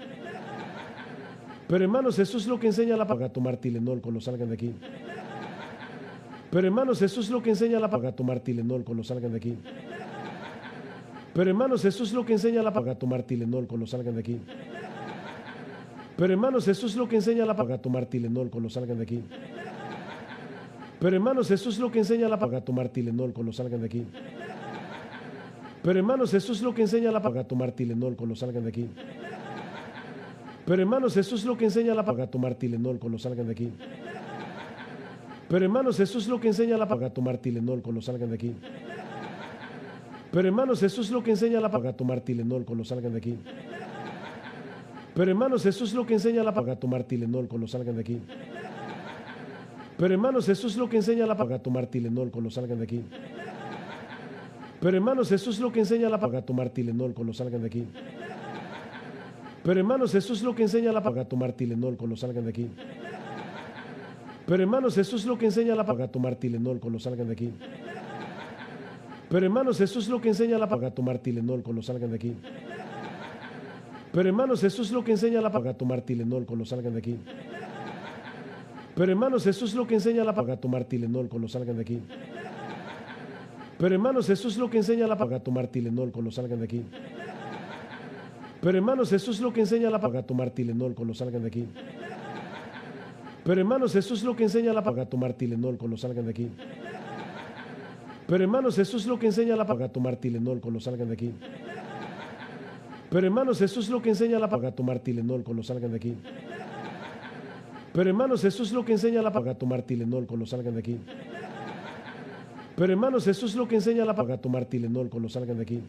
Pero hermanos, eso es lo que enseña la palabra. Van a tomar Tylenol cuando salgan de aquí. Pero hermanos, eso es lo que enseña la palabra. Van a tomar Tylenol cuando salgan de aquí. Pero hermanos, eso es lo que enseña la palabra. Van a tomar Tylenol cuando salgan de aquí. Pero hermanos, eso es lo que enseña la palabra. Van a tomar Tylenol cuando salgan de aquí. Pero hermanos, eso es lo que enseña la palabra. Van a tomar Tylenol cuando salgan de aquí. Pero hermanos, eso es lo que enseña la palabra. Van a tomar Tylenol cuando salgan de aquí. Pero hermanos, eso es lo que enseña la palabra. Van a tomar Tylenol cuando salgan de aquí. Pero hermanos, eso es lo que enseña la palabra. Van a tomar Tylenol cuando salgan de aquí. Pero hermanos, eso es lo que enseña la palabra. Van a tomar Tylenol cuando salgan de aquí. Pero hermanos, eso es lo que enseña la palabra. Van a tomar Tylenol cuando salgan de aquí. Pero hermanos, eso es lo que enseña la palabra. Van a tomar Tylenol cuando salgan de aquí. Pero hermanos, eso es lo que enseña la palabra. Van a tomar Tylenol cuando salgan de aquí. Pero hermanos, eso es lo que enseña la palabra. Van a tomar Tylenol cuando salgan de aquí. Pero hermanos, eso es lo que enseña la palabra. Van a tomar Tylenol cuando salgan de aquí. Pero hermanos, eso es lo que enseña la palabra. Van a tomar Tylenol cuando salgan de aquí. Pero hermanos, eso es lo que enseña la palabra. Van a tomar Tylenol cuando salgan de aquí. Pero hermanos, eso es lo que enseña la palabra. Van a tomar Tylenol cuando salgan de aquí. Pero hermanos, eso es lo que enseña la palabra. Van a tomar Tylenol cuando salgan de aquí. Pero hermanos, eso es lo que enseña la palabra. Van a tomar Tylenol cuando salgan de aquí. Pero hermanos, eso es lo que enseña la palabra. Tomar Tylenol cuando salgan de aquí. Pero hermanos, eso es lo que enseña la palabra. Tomar Tylenol cuando salgan de aquí. Pero hermanos, eso es lo que enseña la palabra. Tomar Tylenol cuando salgan de aquí. Pero hermanos, eso es lo que enseña la palabra. Tomar Tylenol cuando salgan de aquí.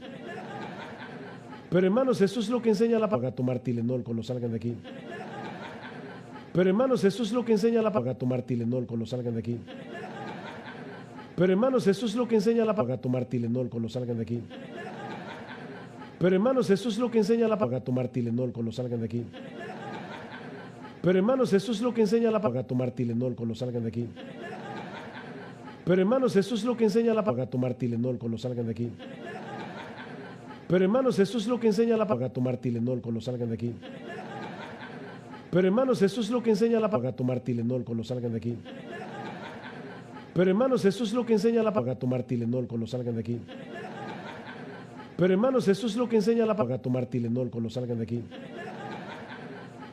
Pero hermanos, eso es lo que enseña la palabra. Tomar Tylenol cuando salgan de aquí. Pero hermanos, eso es lo que enseña la palabra. Tomar Tylenol cuando salgan de aquí. Pero hermanos, eso es lo que enseña la palabra. Tomar Tylenol cuando salgan de aquí. Pero hermanos, eso es lo que enseña la palabra. Tomar Tylenol cuando salgan de aquí. Pero hermanos, eso es lo que enseña la palabra. Tomar Tylenol cuando salgan de aquí. Pero hermanos, eso es lo que enseña la palabra. Tomar Tylenol cuando salgan de aquí. Pero hermanos, eso es lo que enseña la palabra. Tomar Tylenol cuando salgan de aquí. Pero hermanos, eso es lo que enseña la palabra. Tomar Tylenol cuando salgan de aquí. Pero hermanos, eso es lo que enseña la palabra. Tomar Tylenol cuando salgan de aquí. Pero hermanos, eso es lo que enseña la palabra. Tomar Tylenol cuando salgan de aquí.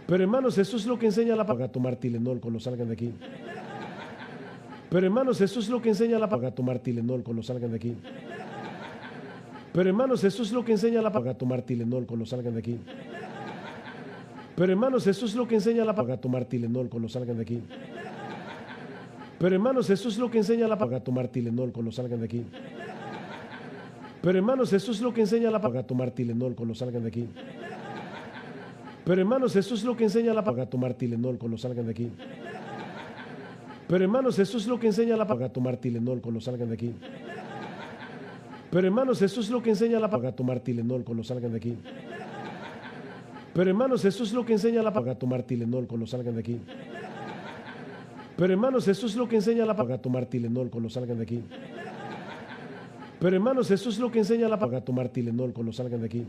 Pero hermanos, eso es lo que enseña la palabra. Tomar Tylenol cuando salgan de aquí. Pero hermanos, eso es lo que enseña la palabra. Tomar Tylenol cuando salgan de aquí. Pero hermanos, eso es lo que enseña la palabra. Tomar Tylenol cuando salgan de aquí. Pero hermanos, eso es lo que enseña la palabra. Tomar Tylenol cuando salgan de aquí. Pero hermanos, eso es lo que enseña la palabra. Tomar Tylenol cuando salgan de aquí. Pero hermanos, eso es lo que enseña la palabra. Tomar Tylenol cuando salgan de aquí. Pero hermanos, eso es lo que enseña la palabra. Tomar Tylenol cuando salgan de aquí. Pero hermanos, eso es lo que enseña la palabra. Tomar Tylenol cuando salgan de aquí. Pero hermanos, eso es lo que enseña la palabra. Tomar Tylenol cuando salgan de aquí. Pero hermanos, eso es lo que enseña la palabra. Tomar Tylenol cuando salgan de aquí. Pero hermanos, eso es lo que enseña la palabra. Tomar Tylenol cuando salgan de aquí. Pero hermanos, eso es lo que enseña la palabra. Tomar Tylenol cuando salgan de aquí. Pero hermanos, eso es lo que enseña la palabra. Tomar Tylenol cuando salgan de aquí.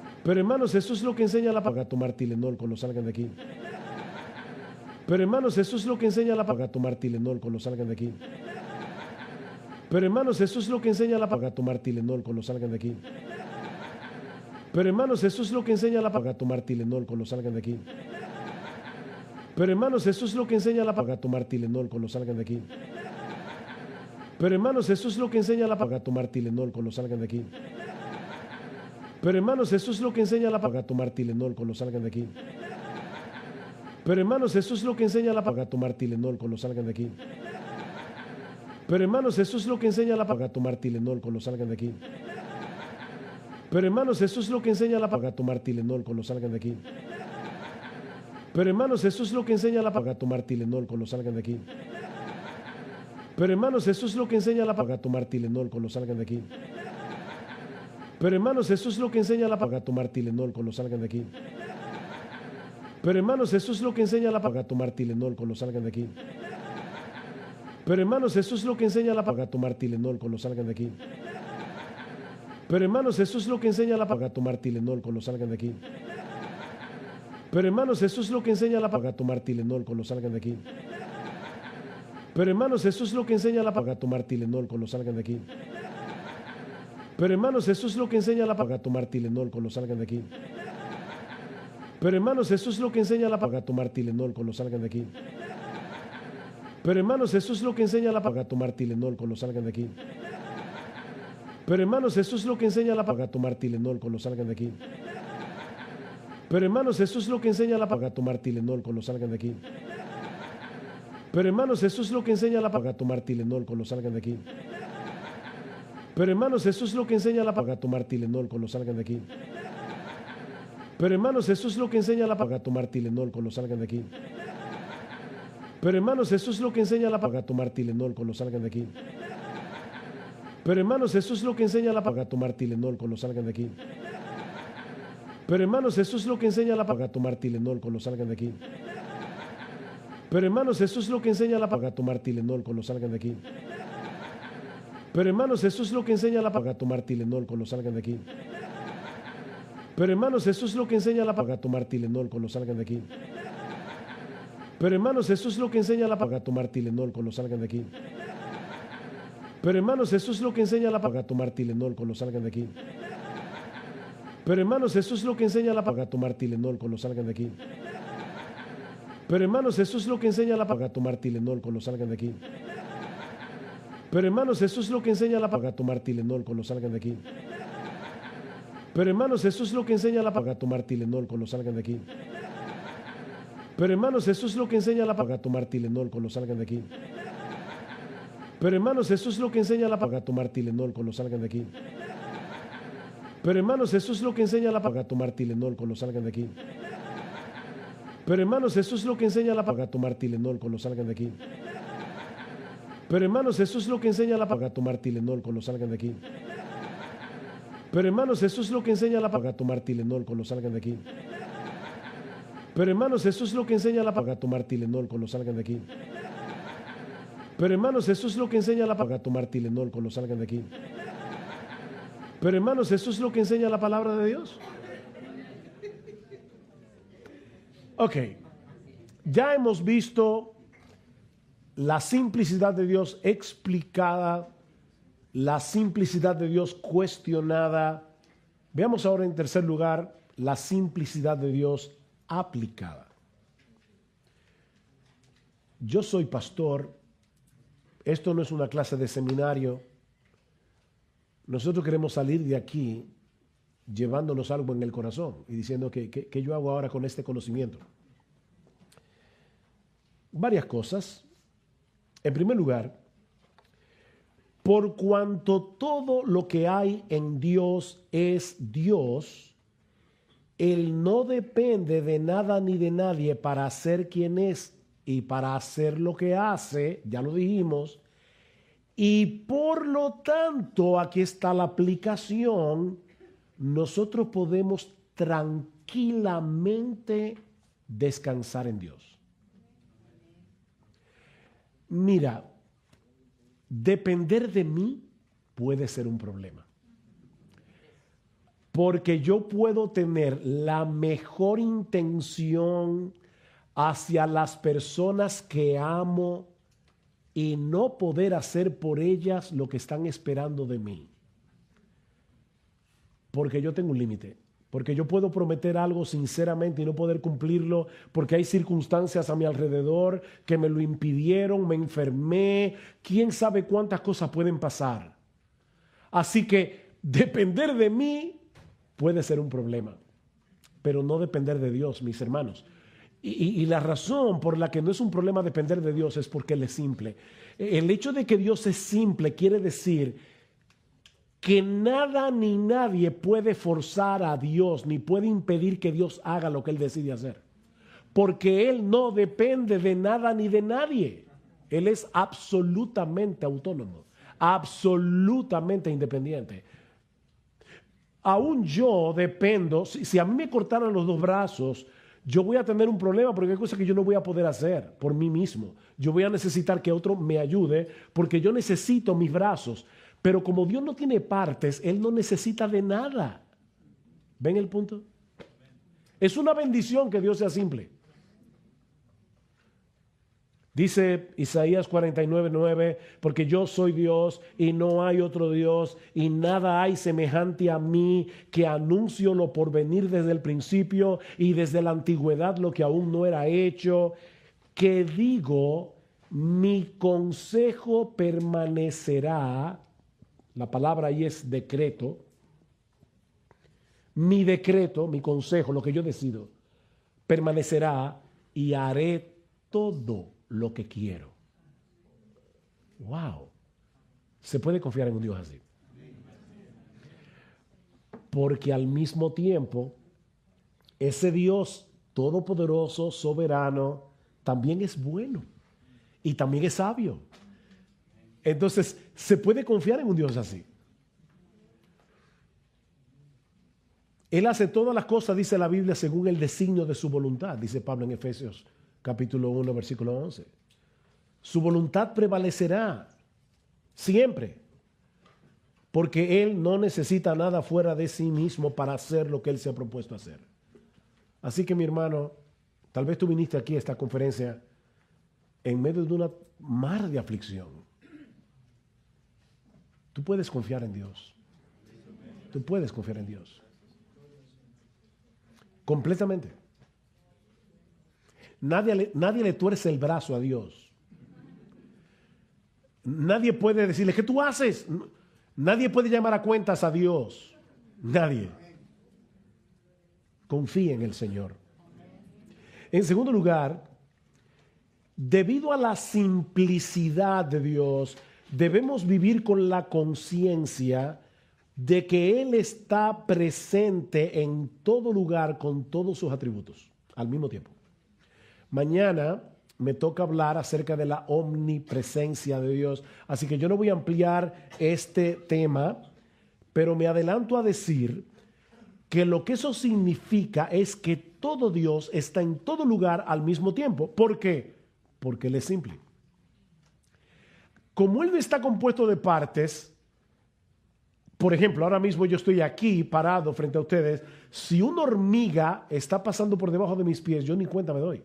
Pero hermanos, eso es lo que enseña la palabra. Tomar Tylenol cuando salgan de aquí. Pero hermanos, eso es lo que enseña la palabra. Tomar Tylenol cuando salgan de aquí. Pero hermanos, eso es lo que enseña la palabra. Tomar Tylenol cuando salgan de aquí. Pero hermanos, eso es lo que enseña la palabra. Tomar Tylenol cuando salgan de aquí. Pero hermanos, eso es lo que enseña la palabra. Tomar Tylenol cuando salgan de aquí. Pero hermanos, eso es lo que enseña la palabra. Tomar Tylenol cuando salgan de aquí. Pero hermanos, eso es lo que enseña la palabra. Tomar Tylenol cuando salgan de aquí. Pero hermanos, eso es lo que enseña la palabra. Tomar Tylenol cuando salgan de aquí. Pero hermanos, eso es lo que enseña la palabra. Tomar Tylenol cuando salgan de aquí. Pero hermanos, eso es lo que enseña la palabra. Tomar Tylenol cuando salgan de aquí. Pero hermanos, eso es lo que enseña la palabra. Tomar Tylenol cuando salgan de aquí. Pero hermanos, eso es lo que enseña la palabra. Tomar Tylenol cuando salgan de aquí. Pero hermanos, eso es lo que enseña la palabra. Tomar Tylenol cuando salgan de aquí. Pero hermanos, eso es lo que enseña la palabra. Tomar Tylenol cuando salgan de aquí. Pero hermanos, eso es lo que enseña la palabra. Tomar Tylenol cuando salgan de aquí. Pero hermanos, eso es lo que enseña la palabra. Tomar Tylenol cuando salgan de aquí. Pero hermanos, eso es lo que enseña la palabra. Tomar Tylenol cuando salgan de aquí. Pero hermanos, eso es lo que enseña la palabra. Tomar Tylenol cuando salgan de aquí. Pero hermanos, eso es lo que enseña la palabra. Tomar Tylenol cuando salgan de aquí. Pero hermanos, eso es lo que enseña la palabra. Tomar Tylenol cuando salgan de aquí. Pero hermanos, eso es lo que enseña la palabra. Tomar Tylenol cuando salgan de aquí. Pero hermanos, eso es lo que enseña la palabra. Tomar Tylenol cuando salgan de aquí. Pero hermanos, eso es lo que enseña la palabra. Tomar Tylenol cuando salgan de aquí. Pero hermanos, eso es lo que enseña la palabra. Tomar Tylenol cuando salgan de aquí. Pero hermanos, eso es lo que enseña la palabra. Tomar Tylenol cuando salgan de aquí. Pero hermanos, eso es lo que enseña la palabra. Tomar Tylenol cuando salgan de aquí. Pero hermanos, eso es lo que enseña la palabra. Tomar Tylenol cuando salgan de aquí. Pero hermanos, eso es lo que enseña la palabra. Tomar Tylenol cuando salgan de aquí. Pero hermanos, eso es lo que enseña la palabra. Tomar Tylenol cuando salgan de aquí. Pero hermanos, eso es lo que enseña la palabra. Tomar Tylenol cuando salgan de aquí. Pero hermanos, eso es lo que enseña la palabra. Tomar Tylenol cuando salgan de aquí. Pero hermanos, eso es lo que enseña la palabra. Tomar Tylenol cuando salgan de aquí. Pero hermanos, eso es lo que enseña la palabra. Tomar Tylenol cuando salgan de aquí. Pero hermanos, eso es lo que enseña la palabra. Tomar Tylenol cuando salgan de aquí. Pero hermanos, eso es lo que enseña la palabra. Tomar Tylenol cuando salgan de aquí. Pero hermanos, eso es lo que enseña la palabra. A tomar Tylenol cuando salgan de aquí. Pero hermanos, eso es lo que enseña la palabra. A tomar Tylenol cuando salgan de aquí. Pero hermanos, eso es lo que enseña la palabra. A tomar Tylenol cuando salgan de aquí. Pero hermanos, eso es lo que enseña la palabra. A tomar Tylenol cuando salgan de aquí. Pero hermanos, eso es lo que enseña la palabra. A tomar Tylenol cuando salgan de aquí. Pero hermanos, eso es lo que enseña la palabra. A tomar Tylenol cuando salgan de aquí. Pero hermanos, eso es lo que enseña la palabra. A tomar Tylenol cuando salgan de aquí. Pero hermanos, eso es lo que enseña la palabra. A tomar Tylenol cuando salgan de aquí. Pero hermanos, eso es lo que enseña la palabra. A tomar Tylenol cuando salgan de aquí. Pero hermanos, eso es lo que enseña la palabra. A tomar Tylenol cuando salgan de aquí. Pero hermanos, eso es lo que enseña la palabra de Dios. Ok, ya hemos visto la simplicidad de Dios explicada, la simplicidad de Dios cuestionada. Veamos ahora en tercer lugar la simplicidad de Dios aplicada. Yo soy pastor, esto no es una clase de seminario. Nosotros queremos salir de aquí llevándonos algo en el corazón y diciendo ¿qué yo hago ahora con este conocimiento? Varias cosas. En primer lugar, por cuanto todo lo que hay en Dios es Dios, Él no depende de nada ni de nadie para ser quien es y para hacer lo que hace, ya lo dijimos, y por lo tanto, aquí está la aplicación, nosotros podemos tranquilamente descansar en Dios. Mira, depender de mí puede ser un problema. Porque yo puedo tener la mejor intención hacia las personas que amo y no poder hacer por ellas lo que están esperando de mí. Porque yo tengo un límite. Porque yo puedo prometer algo sinceramente y no poder cumplirlo porque hay circunstancias a mi alrededor que me lo impidieron, me enfermé, quién sabe cuántas cosas pueden pasar. Así que depender de mí puede ser un problema, pero no depender de Dios, mis hermanos. Y la razón por la que no es un problema depender de Dios es porque Él es simple. El hecho de que Dios es simple quiere decir que nada ni nadie puede forzar a Dios, ni puede impedir que Dios haga lo que Él decide hacer. Porque Él no depende de nada ni de nadie. Él es absolutamente autónomo, absolutamente independiente. Aún yo dependo, si a mí me cortaran los dos brazos, yo voy a tener un problema porque hay cosas que yo no voy a poder hacer por mí mismo. Yo voy a necesitar que otro me ayude porque yo necesito mis brazos. Pero como Dios no tiene partes, Él no necesita de nada. ¿Ven el punto? Es una bendición que Dios sea simple. Dice Isaías 49:9, porque yo soy Dios y no hay otro Dios y nada hay semejante a mí, que anuncio lo por venir desde el principio y desde la antigüedad lo que aún no era hecho, que digo, mi consejo permanecerá. La palabra ahí es decreto. Mi decreto, mi consejo, lo que yo decido, permanecerá y haré todo lo que quiero. Wow. Se puede confiar en un Dios así. Porque al mismo tiempo, ese Dios todopoderoso, soberano, también es bueno y también es sabio. Entonces, se puede confiar en un Dios así. Él hace todas las cosas, dice la Biblia, según el designio de su voluntad, dice Pablo en Efesios capítulo 1, versículo 11. Su voluntad prevalecerá siempre, porque Él no necesita nada fuera de sí mismo para hacer lo que Él se ha propuesto hacer. Así que, mi hermano, tal vez tú viniste aquí a esta conferencia en medio de una mar de aflicción. Tú puedes confiar en Dios. Tú puedes confiar en Dios. Completamente. Nadie le tuerce el brazo a Dios. Nadie puede decirle, ¿qué tú haces? Nadie puede llamar a cuentas a Dios. Nadie. Confía en el Señor. En segundo lugar, debido a la simplicidad de Dios, debemos vivir con la conciencia de que Él está presente en todo lugar con todos sus atributos al mismo tiempo. Mañana me toca hablar acerca de la omnipresencia de Dios, así que yo no voy a ampliar este tema, pero me adelanto a decir que lo que eso significa es que todo Dios está en todo lugar al mismo tiempo. ¿Por qué? Porque Él es simple. Como Él no está compuesto de partes, por ejemplo, ahora mismo yo estoy aquí parado frente a ustedes. Si una hormiga está pasando por debajo de mis pies, yo ni cuenta me doy.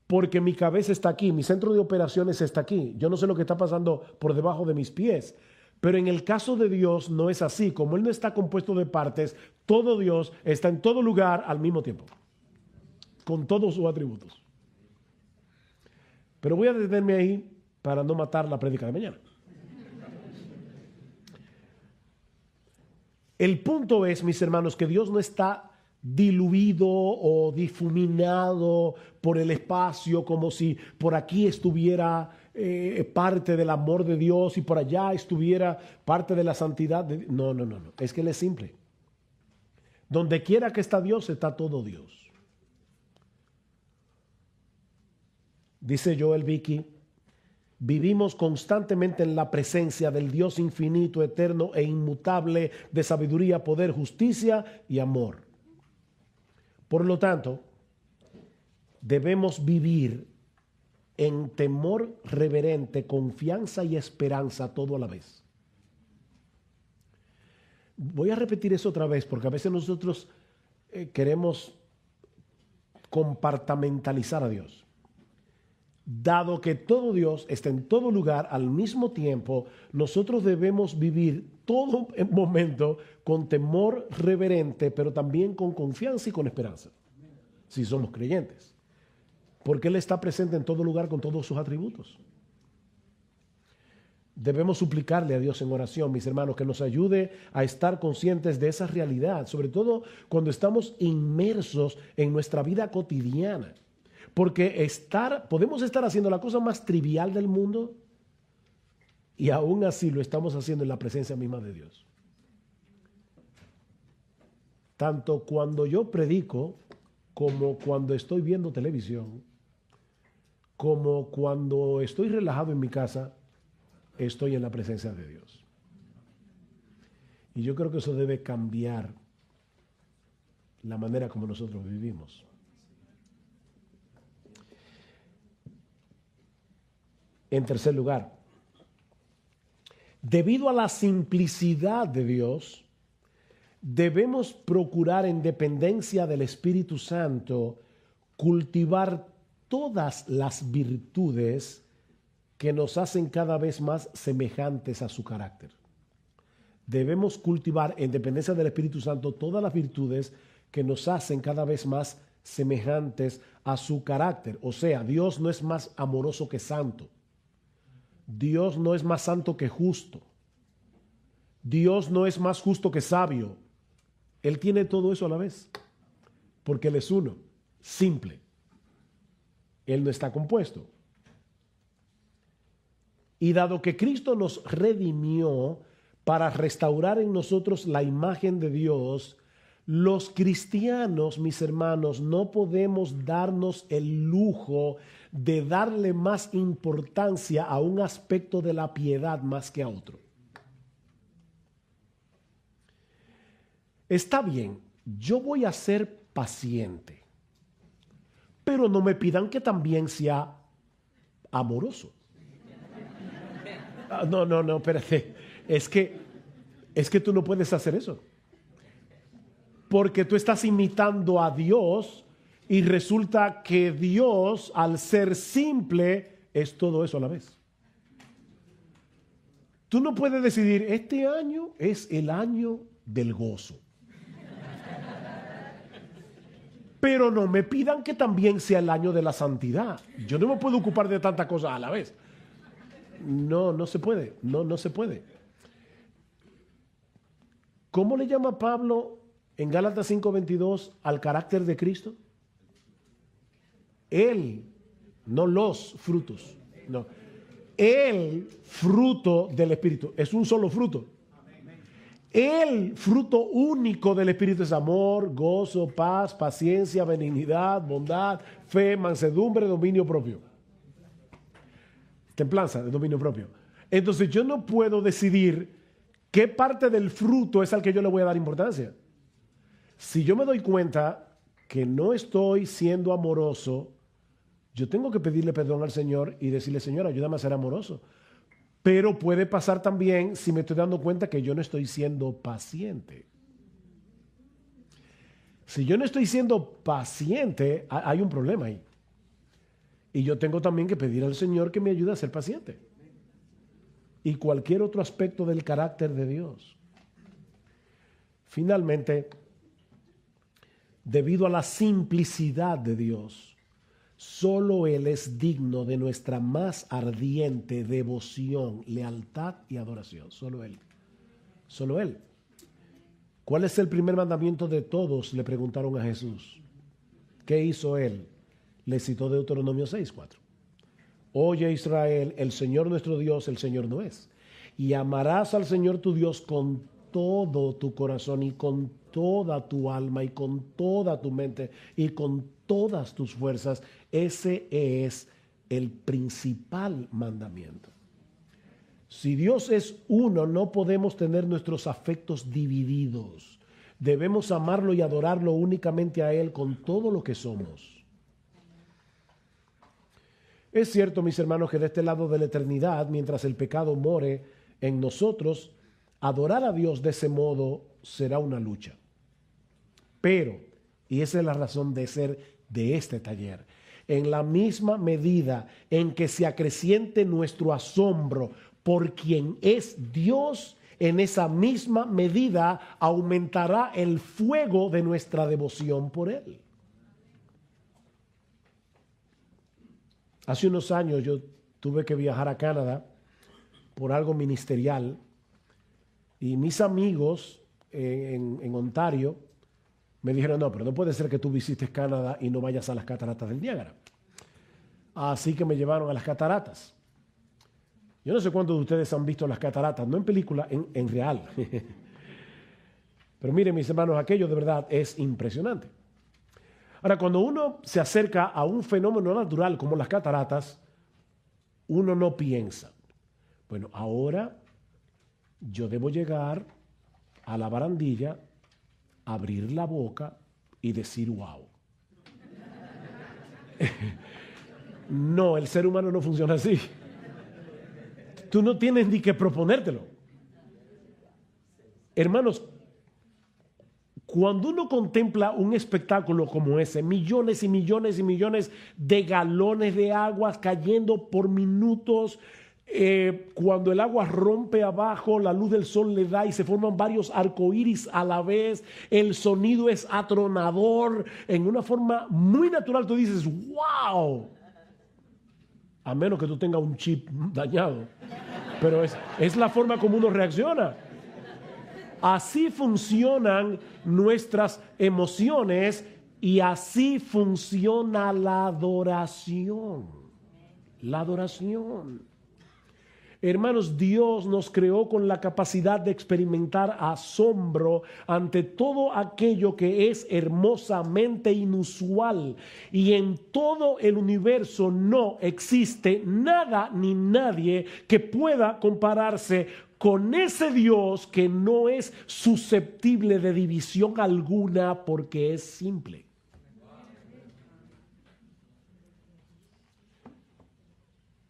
Porque mi cabeza está aquí, mi centro de operaciones está aquí. Yo no sé lo que está pasando por debajo de mis pies. Pero en el caso de Dios no es así. Como Él no está compuesto de partes, todo Dios está en todo lugar al mismo tiempo, con todos sus atributos. Pero voy a detenerme ahí para no matar la prédica de mañana. El punto es, mis hermanos, que Dios no está diluido o difuminado por el espacio como si por aquí estuviera parte del amor de Dios y por allá estuviera parte de la santidad de Dios. No. Es que Él es simple. Donde quiera que está Dios, está todo Dios. Dice Joel Vicky, vivimos constantemente en la presencia del Dios infinito, eterno e inmutable, de sabiduría, poder, justicia y amor. Por lo tanto, debemos vivir en temor reverente, confianza y esperanza todo a la vez. Voy a repetir eso otra vez porque a veces nosotros queremos compartamentalizar a Dios. Dado que todo Dios está en todo lugar al mismo tiempo, nosotros debemos vivir todo momento con temor reverente, pero también con confianza y con esperanza, si somos creyentes. Porque Él está presente en todo lugar con todos sus atributos. Debemos suplicarle a Dios en oración, mis hermanos, que nos ayude a estar conscientes de esa realidad, sobre todo cuando estamos inmersos en nuestra vida cotidiana. Porque podemos estar haciendo la cosa más trivial del mundo y aún así lo estamos haciendo en la presencia misma de Dios. Tanto cuando yo predico, como cuando estoy viendo televisión, como cuando estoy relajado en mi casa, estoy en la presencia de Dios. Y yo creo que eso debe cambiar la manera como nosotros vivimos. En tercer lugar, debido a la simplicidad de Dios, debemos procurar en dependencia del Espíritu Santo cultivar todas las virtudes que nos hacen cada vez más semejantes a su carácter. Debemos cultivar en dependencia del Espíritu Santo todas las virtudes que nos hacen cada vez más semejantes a su carácter. O sea, Dios no es más amoroso que santo. Dios no es más santo que justo. Dios no es más justo que sabio. Él tiene todo eso a la vez, porque Él es uno, simple. Él no está compuesto. Y dado que Cristo nos redimió para restaurar en nosotros la imagen de Dios, los cristianos, mis hermanos, no podemos darnos el lujo de darle más importancia a un aspecto de la piedad más que a otro. Está bien, yo voy a ser paciente, pero no me pidan que también sea amoroso. No, espérate. Es que tú no puedes hacer eso. Porque tú estás imitando a Dios y resulta que Dios, al ser simple, es todo eso a la vez. Tú no puedes decidir, este año es el año del gozo. Pero no me pidan que también sea el año de la santidad. Yo no me puedo ocupar de tantas cosas a la vez. No se puede. No se puede. ¿Cómo le llama Pablo en Gálatas 5:22 al carácter de Cristo? Él, no los frutos. No. El fruto del Espíritu. Es un solo fruto. El fruto único del Espíritu es amor, gozo, paz, paciencia, benignidad, bondad, fe, mansedumbre, dominio propio. Templanza, de dominio propio. Entonces yo no puedo decidir qué parte del fruto es al que yo le voy a dar importancia. Si yo me doy cuenta que no estoy siendo amoroso, yo tengo que pedirle perdón al Señor y decirle, Señor, ayúdame a ser amoroso. Pero puede pasar también si me estoy dando cuenta que yo no estoy siendo paciente. Si yo no estoy siendo paciente, hay un problema ahí. Y yo tengo también que pedir al Señor que me ayude a ser paciente. Y cualquier otro aspecto del carácter de Dios. Finalmente, debido a la simplicidad de Dios, solo Él es digno de nuestra más ardiente devoción, lealtad y adoración. Solo Él. Solo Él. ¿Cuál es el primer mandamiento de todos? Le preguntaron a Jesús. ¿Qué hizo Él? Le citó Deuteronomio 6:4. Oye Israel, el Señor nuestro Dios, el Señor no es. Y amarás al Señor tu Dios con todo tu corazón y con toda tu alma y con toda tu mente y con todas tus fuerzas. Ese es el principal mandamiento. Si Dios es uno, no podemos tener nuestros afectos divididos. Debemos amarlo y adorarlo únicamente a Él con todo lo que somos. Es cierto, mis hermanos, que de este lado de la eternidad, mientras el pecado more en nosotros, adorar a Dios de ese modo será una lucha. Pero, y esa es la razón de ser de este taller, en la misma medida en que se acreciente nuestro asombro por quien es Dios, en esa misma medida aumentará el fuego de nuestra devoción por Él. Hace unos años yo tuve que viajar a Canadá por algo ministerial y mis amigos en Ontario me dijeron, no, pero no puede ser que tú visites Canadá y no vayas a las cataratas del Niágara. Así que me llevaron a las cataratas. Yo no sé cuántos de ustedes han visto las cataratas, no en película, en real. Pero miren, mis hermanos, aquello de verdad es impresionante. Ahora, cuando uno se acerca a un fenómeno natural como las cataratas, uno no piensa, bueno, ahora yo debo llegar a la barandilla, abrir la boca y decir wow. No, el ser humano no funciona así. Tú no tienes ni que proponértelo. Hermanos, cuando uno contempla un espectáculo como ese, millones y millones y millones de galones de agua cayendo por minutos, cuando el agua rompe abajo, la luz del sol le da y se forman varios arcoíris a la vez, el sonido es atronador, en una forma muy natural tú dices, ¡wow! A menos que tú tengas un chip dañado, pero es la forma como uno reacciona. Así funcionan nuestras emociones y así funciona la adoración. La adoración. Hermanos, Dios nos creó con la capacidad de experimentar asombro ante todo aquello que es hermosamente inusual. Y en todo el universo no existe nada ni nadie que pueda compararse con ese Dios que no es susceptible de división alguna porque es simple.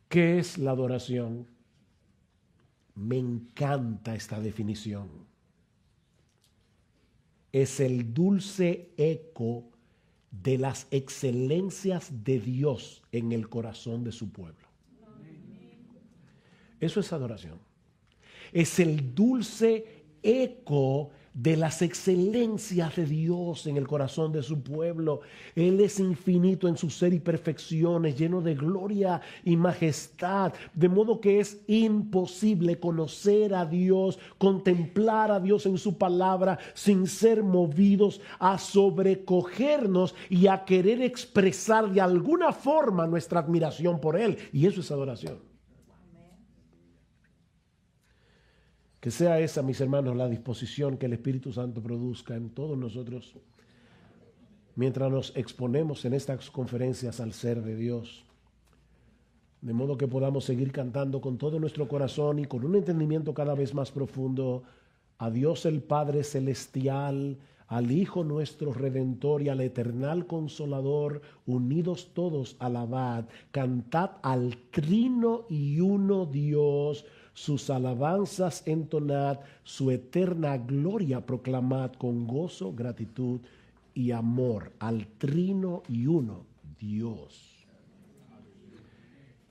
¿Qué es la adoración? Me encanta esta definición. Es el dulce eco de las excelencias de Dios en el corazón de su pueblo. Eso es adoración. Es el dulce eco de las excelencias de Dios en el corazón de su pueblo. Él es infinito en su ser y perfecciones, lleno de gloria y majestad, de modo que es imposible conocer a Dios, contemplar a Dios en su palabra sin ser movidos a sobrecogernos y a querer expresar de alguna forma nuestra admiración por Él. Y eso es adoración. Que sea esa, mis hermanos, la disposición que el Espíritu Santo produzca en todos nosotros mientras nos exponemos en estas conferencias al ser de Dios. De modo que podamos seguir cantando con todo nuestro corazón y con un entendimiento cada vez más profundo a Dios el Padre Celestial, al Hijo nuestro Redentor y al Eternal Consolador, unidos todos, alabad, cantad al Trino y Uno Dios, sus alabanzas entonad, su eterna gloria proclamad con gozo, gratitud y amor al Trino y Uno Dios.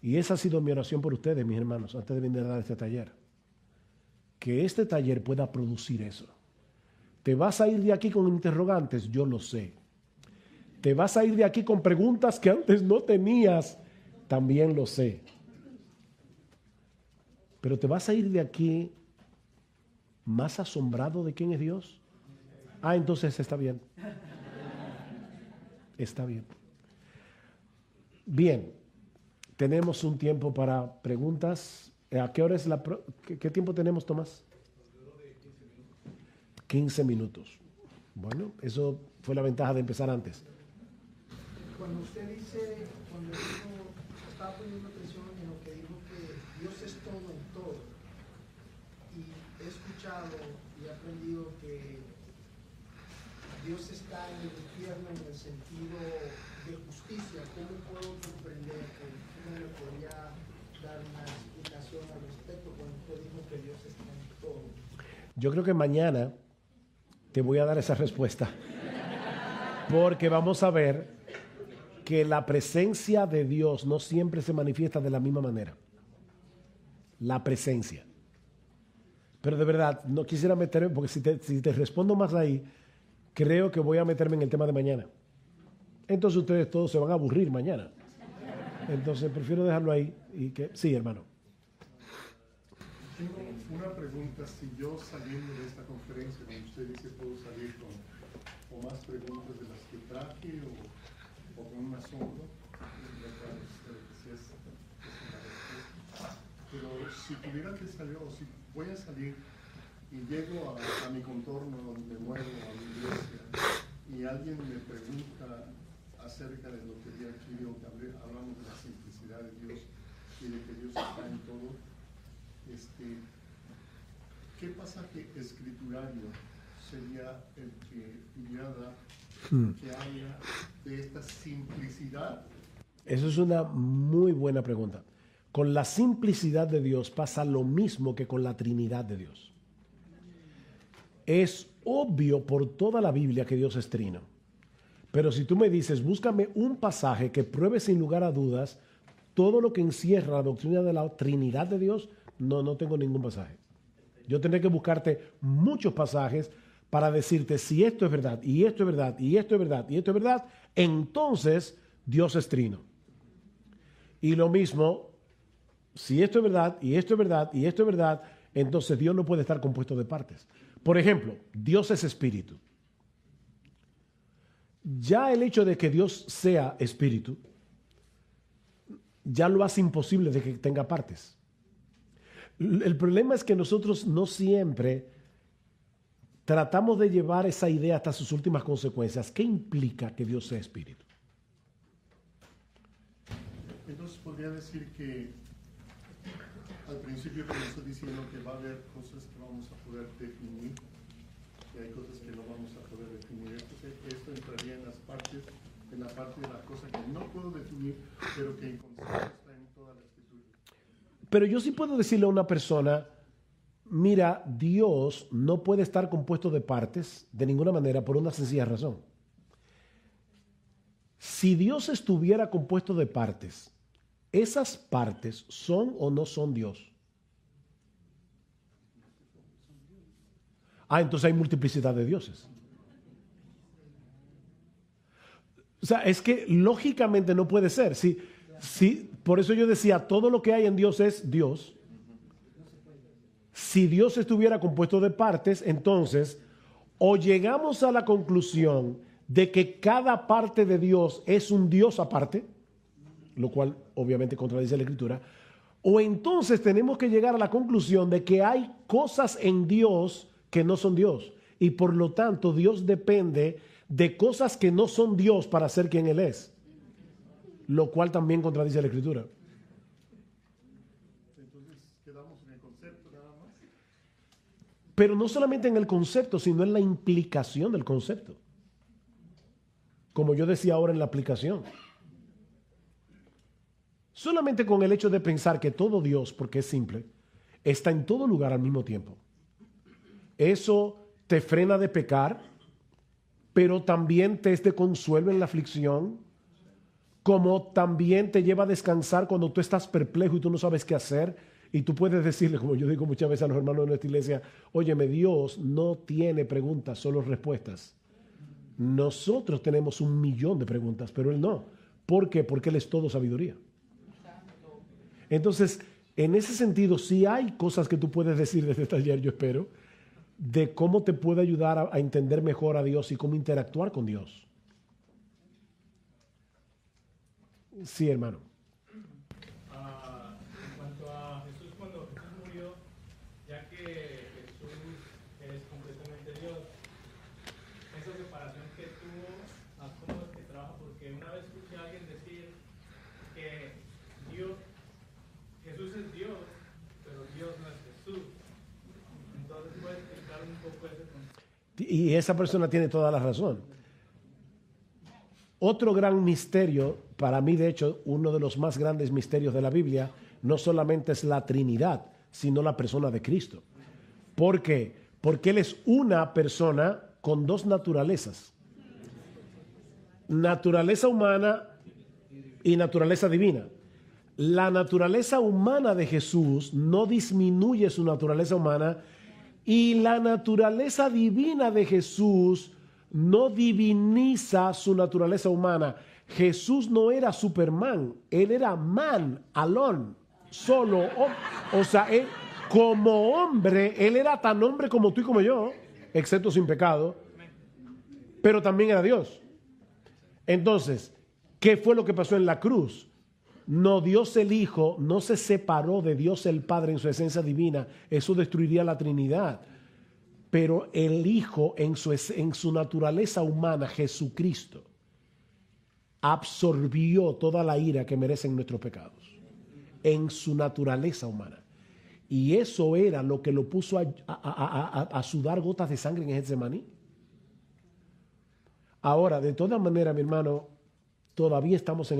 Y esa ha sido mi oración por ustedes, mis hermanos, antes de venir a dar este taller. Que este taller pueda producir eso. ¿Te vas a ir de aquí con interrogantes? Yo lo sé. ¿Te vas a ir de aquí con preguntas que antes no tenías? También lo sé. Pero ¿te vas a ir de aquí más asombrado de quién es Dios? Ah, entonces está bien. Está bien. Bien, tenemos un tiempo para preguntas. ¿A qué hora es qué tiempo tenemos, Tomás? 15 minutos. Bueno, eso fue la ventaja de empezar antes. Cuando usted dice, cuando dijo, estaba poniendo atención en lo que dijo que Dios es todo en todo, y he escuchado y he aprendido que Dios está en el infierno en el sentido de justicia. ¿Cómo puedo comprender que usted me podría dar una explicación al respecto cuando usted dijo que Dios está en todo? Yo creo que mañana te voy a dar esa respuesta, porque vamos a ver que la presencia de Dios no siempre se manifiesta de la misma manera. La presencia. Pero de verdad, no quisiera meterme, porque si te respondo más ahí, creo que voy a meterme en el tema de mañana. Entonces ustedes todos se van a aburrir mañana. Entonces prefiero dejarlo ahí. Sí, hermano. Tengo una pregunta. Si yo saliendo de esta conferencia, como usted dice, puedo salir con más preguntas de las que traje o con un asombro, pero si tuviera que salir, o si voy a salir y llego a mi contorno donde me muevo, a mi iglesia, y alguien me pregunta acerca de lo que vi aquí, o que hablamos de la simplicidad de Dios y de que Dios está en todo, ¿qué pasaje escriturario sería el que pudiera que haya de esta simplicidad? Eso es una muy buena pregunta. Con la simplicidad de Dios pasa lo mismo que con la Trinidad de Dios. Es obvio por toda la Biblia que Dios es trino. Pero si tú me dices, búscame un pasaje que pruebe sin lugar a dudas todo lo que encierra la doctrina de la Trinidad de Dios, no tengo ningún pasaje. Yo tendré que buscarte muchos pasajes para decirte si esto es verdad, y esto es verdad, y esto es verdad, y esto es verdad, entonces Dios es trino. Y lo mismo, si esto es verdad, y esto es verdad, y esto es verdad, entonces Dios no puede estar compuesto de partes. Por ejemplo, Dios es espíritu. Ya el hecho de que Dios sea espíritu, ya lo hace imposible de que tenga partes. El problema es que nosotros no siempre tratamos de llevar esa idea hasta sus últimas consecuencias. ¿Qué implica que Dios sea espíritu? Entonces podría decir que al principio como estoy diciendo que va a haber cosas que vamos a poder definir y hay cosas que no vamos a poder definir. Entonces esto entraría en la parte de la cosa que no puedo definir, pero que en concepto está en toda la escritura. Pero yo sí puedo decirle a una persona, mira, Dios no puede estar compuesto de partes de ninguna manera por una sencilla razón. Si Dios estuviera compuesto de partes, ¿esas partes son o no son Dios? Entonces hay multiplicidad de dioses. O sea, es que lógicamente no puede ser. Por eso yo decía, todo lo que hay en Dios es Dios. Si Dios estuviera compuesto de partes, entonces o llegamos a la conclusión de que cada parte de Dios es un Dios aparte, lo cual obviamente contradice la Escritura, o entonces tenemos que llegar a la conclusión de que hay cosas en Dios que no son Dios, y por lo tanto Dios depende de cosas que no son Dios para ser quien Él es, lo cual también contradice la Escritura. Entonces quedamos en el concepto nada más. Pero no solamente en el concepto, sino en la implicación del concepto. Como yo decía ahora en la aplicación. Solamente con el hecho de pensar que todo Dios, porque es simple, está en todo lugar al mismo tiempo. Eso te frena de pecar, pero también te es de consuelo en la aflicción, como también te lleva a descansar cuando tú estás perplejo y tú no sabes qué hacer, y tú puedes decirle, como yo digo muchas veces a los hermanos de nuestra iglesia, óyeme, Dios no tiene preguntas, solo respuestas. Nosotros tenemos 1.000.000 de preguntas, pero Él no. ¿Por qué? Porque Él es todo sabiduría. Entonces, en ese sentido, sí hay cosas que tú puedes decir desde este taller, yo espero, de cómo te puede ayudar a entender mejor a Dios y cómo interactuar con Dios. Sí, hermano. En cuanto a Jesús, cuando Jesús murió, ya que Jesús es completamente Dios, esa separación que tuvo, ¿cómo es que trabaja? Porque una vez escuché a alguien decir que Jesús es Dios, pero Dios no es Jesús. Entonces, ¿puedes explicar un poco ese concepto? Y esa persona tiene toda la razón. Otro gran misterio, para mí de hecho, uno de los más grandes misterios de la Biblia, no solamente es la Trinidad, sino la persona de Cristo. ¿Por qué? Porque Él es una persona con dos naturalezas. Naturaleza humana y naturaleza divina. La naturaleza humana de Jesús no disminuye su naturaleza humana y la naturaleza divina de Jesús no diviniza su naturaleza humana. Jesús no era Superman, Él era man, alone, solo. O sea, Él, como hombre, Él era tan hombre como tú y como yo, excepto sin pecado, pero también era Dios. Entonces, ¿qué fue lo que pasó en la cruz? No, Dios el Hijo no se separó de Dios el Padre en su esencia divina. Eso destruiría la Trinidad. Pero el Hijo en su naturaleza humana, Jesucristo, absorbió toda la ira que merecen nuestros pecados. En su naturaleza humana. Y eso era lo que lo puso a sudar gotas de sangre en Getsemaní. Ahora, de todas maneras, mi hermano, todavía estamos en